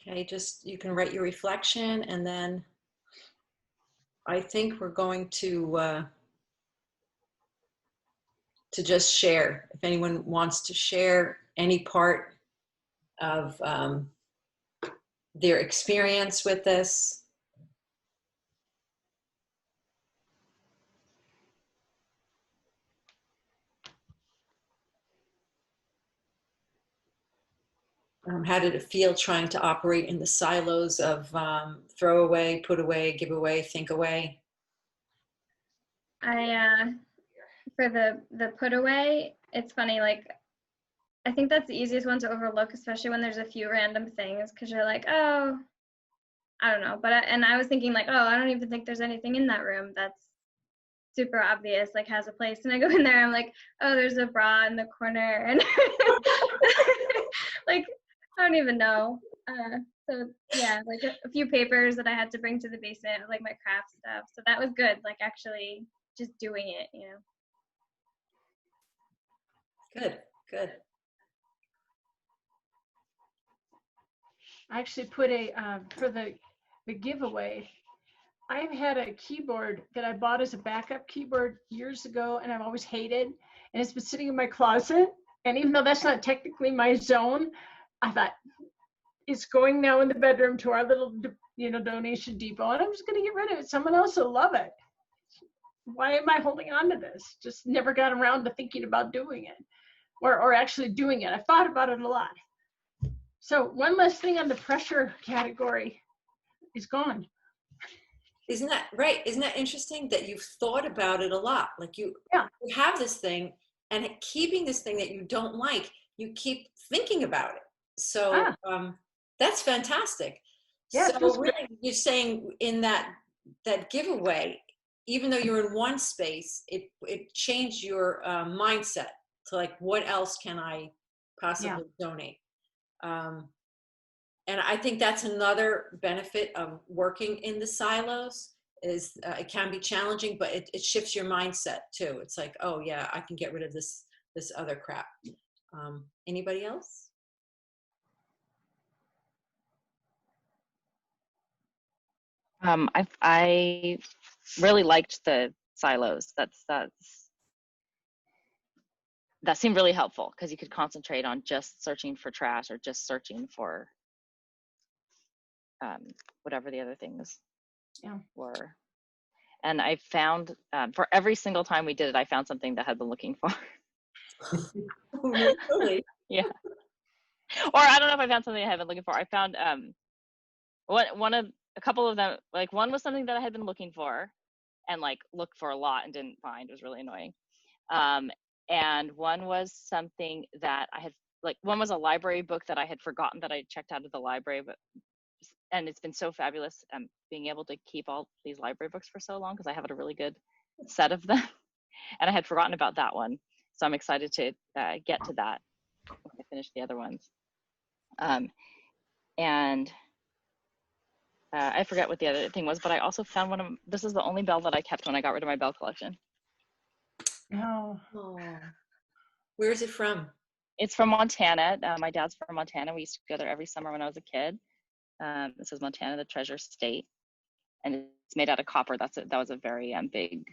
Okay, just you can write your reflection, and then I think we're going to just share. If anyone wants to share any part of their experience with this. How did it feel trying to operate in the silos of throw away, put away, give away, think away? For the put away, it's funny, like I think that's the easiest one to overlook, especially when there's a few random things, because you're like, oh, I don't know. But I was thinking like, oh, I don't even think there's anything in that room that's super obvious, like has a place. And I go in there, I'm like, oh, there's a bra in the corner, and like I don't even know. So yeah, like a few papers that I had to bring to the basement, like my craft stuff. So that was good, like actually just doing it, you know. Good, good. I actually put a, for the giveaway, I've had a keyboard that I bought as a backup keyboard years ago, and I've always hated, and it's been sitting in my closet. And even though that's not technically my zone, I thought it's going now in the bedroom to our little, donation depot, and I'm just going to get rid of it. Someone else will love it. Why am I holding on to this? Just never got around to thinking about doing it, or actually doing it. I've thought about it a lot. So one less thing on the pressure category is gone. Isn't that right? Isn't that interesting that you've thought about it a lot? Like you have this thing, and keeping this thing that you don't like, you keep thinking about it. So that's fantastic. Yeah, so really, you're saying in that giveaway, even though you're in one space, it changed your mindset to like, what else can I possibly donate? And I think that's another benefit of working in the silos is it can be challenging, but it shifts your mindset too. It's like, oh yeah, I can get rid of this other crap. Anybody else? I really liked the silos. That seemed really helpful because you could concentrate on just searching for trash or just searching for whatever the other things were. And I found for every single time we did it, I found something that I had been looking for. Really? Yeah. Or I don't know if I found something I had been looking for. I found a couple of them, like one was something that I had been looking for and like looked for a lot and didn't find. It was really annoying. And one was something that I had, like one was a library book that I had forgotten that I checked out of the library, and it's been so fabulous being able to keep all these library books for so long because I have a really good set of them. And I had forgotten about that one. So I'm excited to get to that when I finish the other ones. And I forget what the other thing was, but I also found this is the only bell that I kept when I got rid of my bell collection. Oh. Where is it from? It's from Montana. My dad's from Montana. We used to go there every summer when I was a kid. This is Montana, the treasure state, and it's made out of copper. That was a very big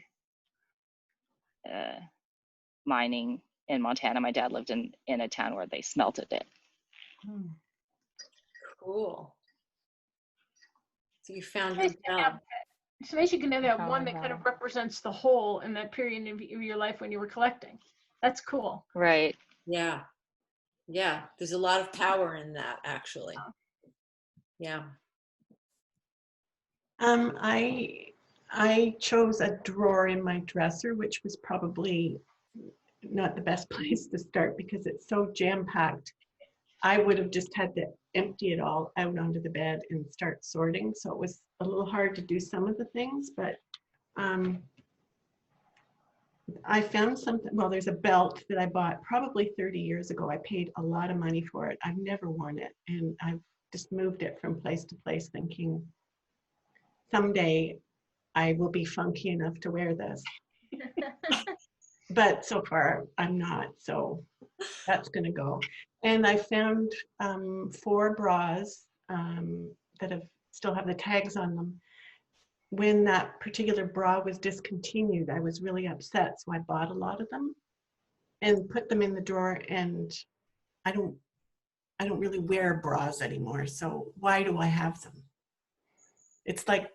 mining in Montana. My dad lived in a town where they smelted it. Cool. So you found your bell. It's nice you can have that one that kind of represents the whole in that period of your life when you were collecting. That's cool. Right. Yeah. Yeah. There's a lot of power in that, actually. Yeah. I chose a drawer in my dresser, which was probably not the best place to start because it's so jam-packed. I would have just had to empty it all out onto the bed and start sorting. So it was a little hard to do some of the things, but I found something. Well, there's a belt that I bought probably 30 years ago. I paid a lot of money for it. I've never worn it, and I've just moved it from place to place thinking someday I will be funky enough to wear this. But so far I'm not, so that's going to go. And I found 4 bras that still have the tags on them. When that particular bra was discontinued, I was really upset, so I bought a lot of them and put them in the drawer. And I don't really wear bras anymore, so why do I have them? It's like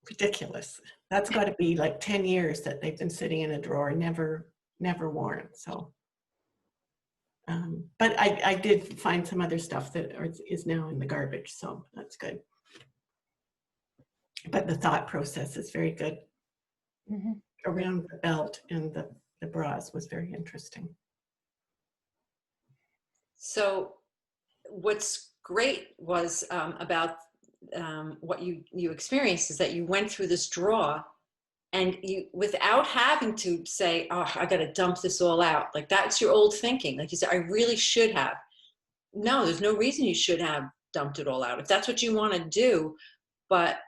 ridiculous. That's got to be like 10 years that they've been sitting in a drawer, never worn. So, but I did find some other stuff that is now in the garbage, so that's good. But the thought process is very good. Around the belt and the bras was very interesting. So what's great was about what you experienced is that you went through this draw, and you, without having to say, oh, I got to dump this all out. Like, that's your old thinking. Like you said, I really should have. No, there's no reason you should have dumped it all out if that's what you want to do. But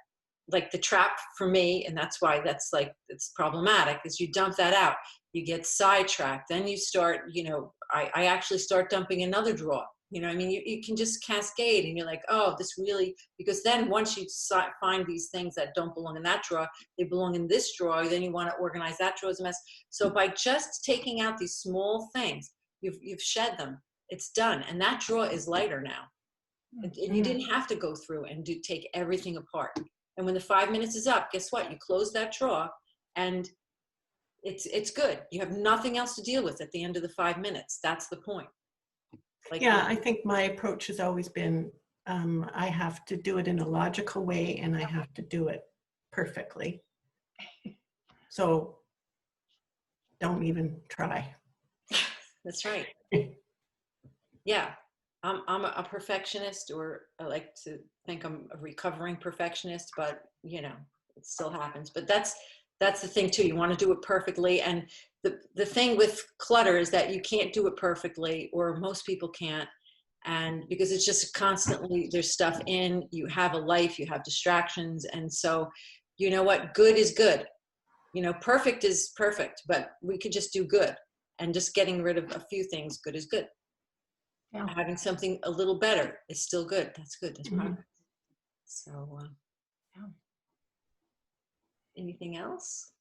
like the trap for me, and that's why that's like, it's problematic, is you dump that out, you get sidetracked, then you start, you know, I actually start dumping another drawer. You know what I mean? You can just cascade, and you're like, oh, this really, because then once you find these things that don't belong in that drawer, they belong in this drawer, then you want to organize that drawer as a mess. So by just taking out these small things, you've shed them. It's done. And that drawer is lighter now. And you didn't have to go through and take everything apart. And when the 5 minutes is up, guess what? You close that drawer, and it's good. You have nothing else to deal with at the end of the 5 minutes. That's the point. Like, yeah, I think my approach has always been, I have to do it in a logical way, and I have to do it perfectly. So don't even try. That's right. Yeah, I'm a perfectionist, or I like to think I'm a recovering perfectionist, but you know, it still happens. But that's the thing too. You want to do it perfectly, and the thing with clutter is that you can't do it perfectly, or most people can't, and because it's just constantly, there's stuff in, you have a life, you have distractions, and so you know what, good is good. You know, perfect is perfect, but we could just do good, and just getting rid of a few things, good is good. Yeah. Having something a little better is still good. That's good. That's progress. So, Yeah. Anything else?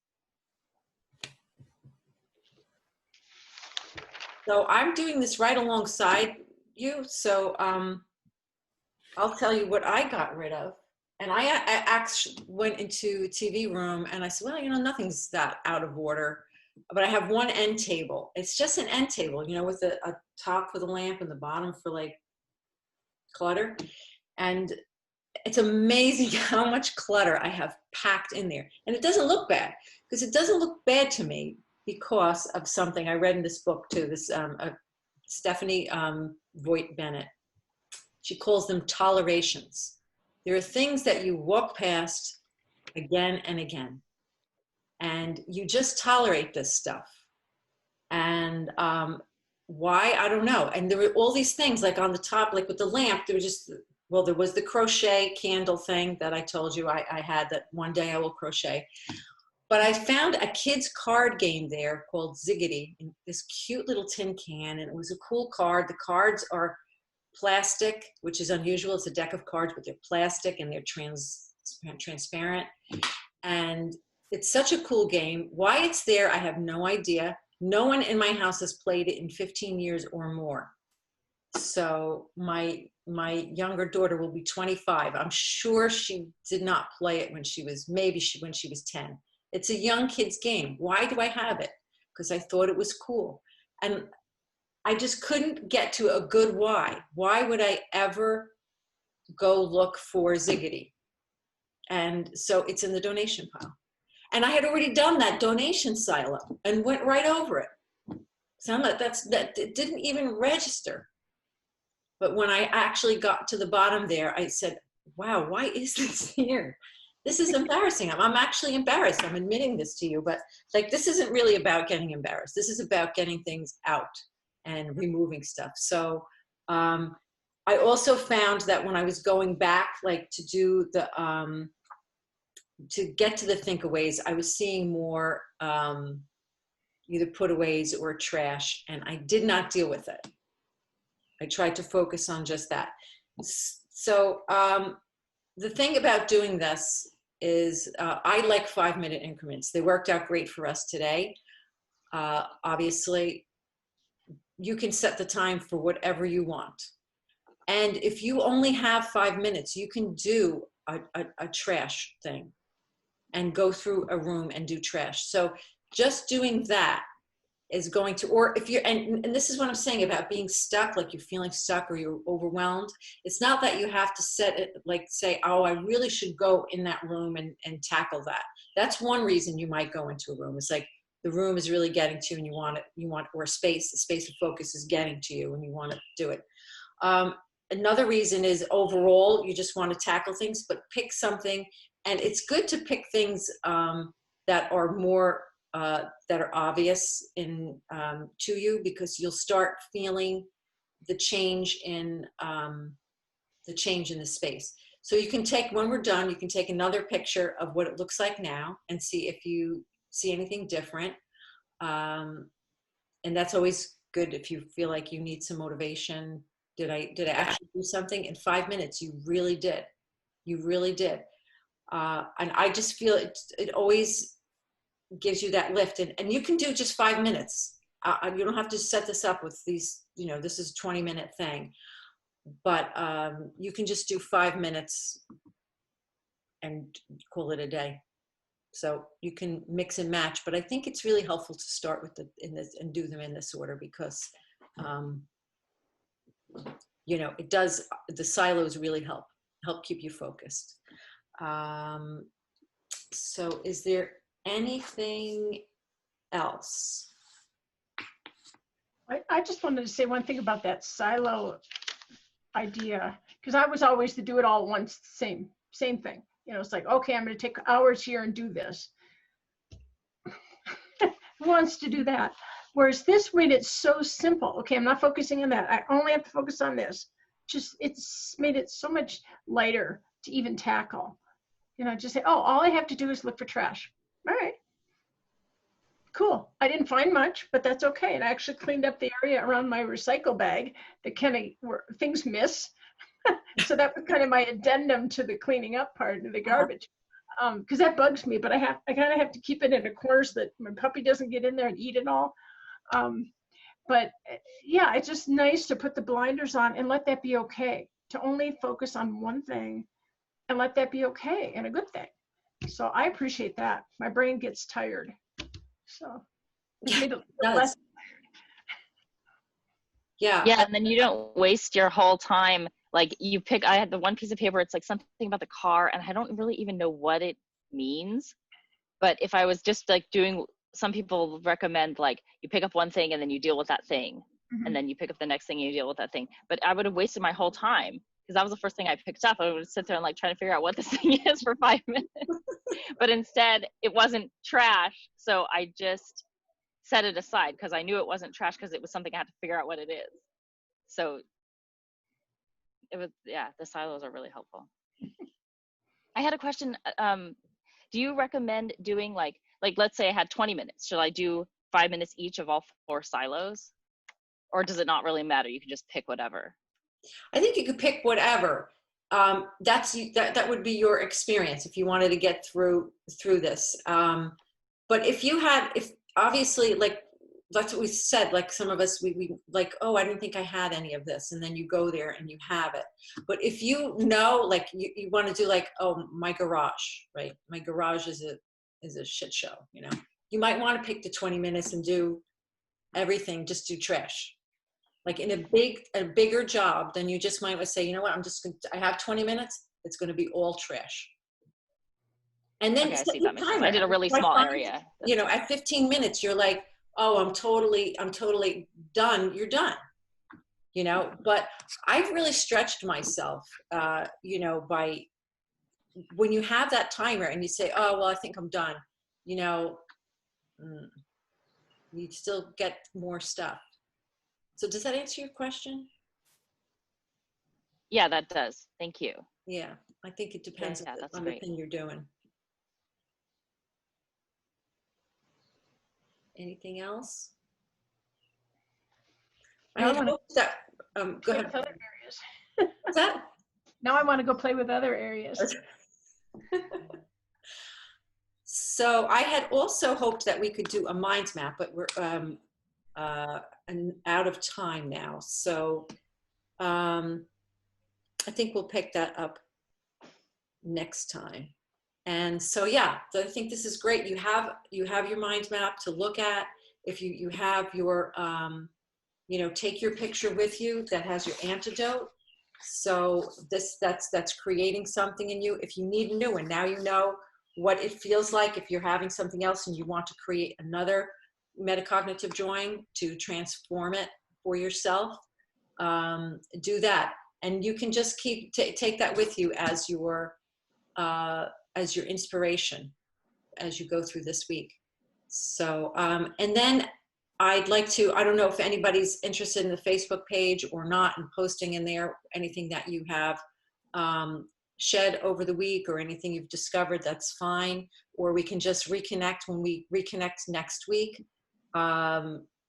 So I'm doing this right alongside you. So I'll tell you what I got rid of. And I actually went into a TV room, and I said, well, you know, nothing's that out of order. But I have one end table. It's just an end table, you know, with a top for the lamp and the bottom for like clutter. And it's amazing how much clutter I have packed in there. And it doesn't look bad, because it doesn't look bad to me because of something I read in this book too, this Stephanie Voigt Bennett. She calls them tolerations. There are things that you walk past again and again, and you just tolerate this stuff. And why, I don't know. And there were all these things like on the top, like with the lamp, there were just, well, there was the crochet candle thing that I told you I had, that one day I will crochet. But I found a kid's card game there called Ziggity, in this cute little tin can, and it was a cool card. The cards are plastic, which is unusual. It's a deck of cards, but they're plastic and they're transparent. And it's such a cool game. Why it's there, I have no idea. No one in my house has played it in 15 years or more. So my younger daughter will be 25. I'm sure she did not play it when she was, when she was 10. It's a young kid's game. Why do I have it? Because I thought it was cool. And I just couldn't get to a good why. Why would I ever go look for Ziggity? And so it's in the donation pile. And I had already done that donation silo and went right over it. So I'm like, that it didn't even register. But when I actually got to the bottom there, I said, wow, why is this here? This is embarrassing. I'm actually embarrassed. I'm admitting this to you, but like, this isn't really about getting embarrassed. This is about getting things out and removing stuff. So I also found that when I was going back, like to do the, to get to the think-aways, I was seeing more either put-aways or trash, and I did not deal with it. I tried to focus on just that. So the thing about doing this is I like 5-minute increments. They worked out great for us today. Obviously, you can set the time for whatever you want. And if you only have 5 minutes, you can do a trash thing and go through a room and do trash. So just doing that is going to, or if you're, and this is what I'm saying about being stuck, like you're feeling stuck or you're overwhelmed. It's not that you have to set it, like say, oh, I really should go in that room and tackle that. That's one reason you might go into a room. It's like the room is really getting to you and you want, or space, the space of focus is getting to you and you want to do it. Another reason is overall, you just want to tackle things, but pick something. And it's good to pick things that are more, that are obvious in to you, because you'll start feeling the change in the space. So you can take, when we're done, you can take another picture of what it looks like now and see if you see anything different. And that's always good if you feel like you need some motivation. Did I actually do something in 5 minutes? You really did. You really did. And I just feel it always gives you that lift, and you can do just 5 minutes. You don't have to set this up with these, this is a 20-minute thing, but you can just do 5 minutes and call it a day. So you can mix and match, but I think it's really helpful to start with and do them in this order, because it does, the silos really help keep you focused. So is there anything else? I just wanted to say one thing about that silo idea, because I was always to do it all at once, same thing. It's like, okay, I'm going to take hours here and do this. Who wants to do that? Whereas this made it so simple. Okay, I'm not focusing on that. I only have to focus on this. It's made it so much lighter to even tackle. Just say, oh, all I have to do is look for trash. All right. Cool. I didn't find much, but that's okay. And I actually cleaned up the area around my recycle bag that kind of where things miss. So that was kind of my addendum to the cleaning up part of the garbage. Because that bugs me, but I kind of have to keep it in a corner so that my puppy doesn't get in there and eat it all. But yeah, it's just nice to put the blinders on and let that be okay. To only focus on one thing and let that be okay and a good thing. So I appreciate that. My brain gets tired. So it made it less. Yeah. Yeah, and then you don't waste your whole time. Like I had the one piece of paper, it's like something about the car, and I don't really even know what it means. But if I was just like some people recommend like you pick up one thing and then you deal with that thing. Mm-hmm. And then you pick up the next thing and you deal with that thing. But I would have wasted my whole time, because that was the first thing I picked up. I would sit there and like trying to figure out what this thing is for 5 minutes. But instead it wasn't trash. So I just set it aside because I knew it wasn't trash, because it was something I had to figure out what it is. So it was, yeah, the silos are really helpful. I had a question. Do you recommend doing like let's say I had 20 minutes. Should I do 5 minutes each of all 4 silos? Or does it not really matter? You can just pick whatever. I think you could pick whatever. That would be your experience if you wanted to get through this. But if obviously, like that's what we said, like some of us, we like, oh, I didn't think I had any of this. And then you go there and you have it. But if like you want to do like, oh, my garage, right? My garage is a shit show, you might want to pick the 20 minutes and do everything, just do trash. Like in a bigger job, then you just might say, you know what, I have 20 minutes, it's going to be all trash. And then okay, I see that makes sense. I did a really small area. At 15 minutes, you're like, oh, I'm totally done. You're done. you know, but I've really stretched myself, you know, by when you have that timer and you say, oh, well, I think I'm done, you know, you still get more stuff. So does that answer your question? Yeah, that does. Thank you. Yeah, I think it depends Yeah, that's on the great. thing you're doing. Anything else? I Now I had wanna hoped that, go play ahead. with other areas. What's that? Now I want to go play with other areas. So I had also hoped that we could do a mind map, but we're out of time now. So I think we'll pick that up next time. And so, yeah, so I think this is great. You have your mind map to look at. If you have your, you know, take your picture with you that has your antidote. So that's creating something in you. If you need a new one, now you know what it feels like if you're having something else and you want to create another metacognitive drawing to transform it for yourself. Do that, and you can just keep take that with you as your inspiration as you go through this week. So and then I'd like to, I don't know if anybody's interested in the Facebook page or not, and posting in there anything that you have shed over the week or anything you've discovered, that's fine. Or we can just reconnect when we reconnect next week.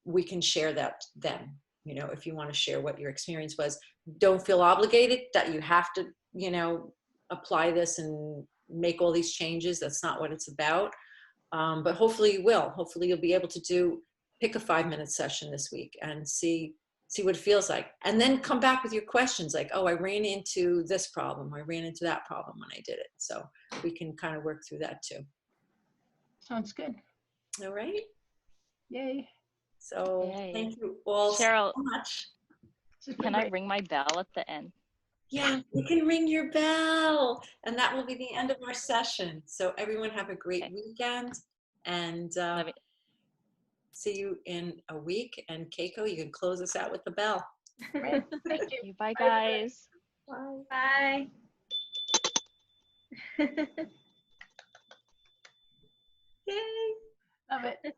We can share that then, you know, if you want to share what your experience was. Don't feel obligated that you have to, you know, apply this and make all these changes. That's not what it's about. But hopefully you will. Hopefully you'll be able to pick a 5-minute session this week and see what it feels like. And then come back with your questions like, oh, I ran into this problem. I ran into that problem when I did it. So we can kind of work through that too. Sounds good. All right. Yay. So Yay. thank you all Cheryl, so much. can I ring my bell at the end? Yeah, you can ring your bell. And that will be the end of our session. So everyone have a great weekend. And see you in a week. And Keiko, you can close us out with the bell. Right. Thank you. Bye, guys. Bye. Yay. Love it.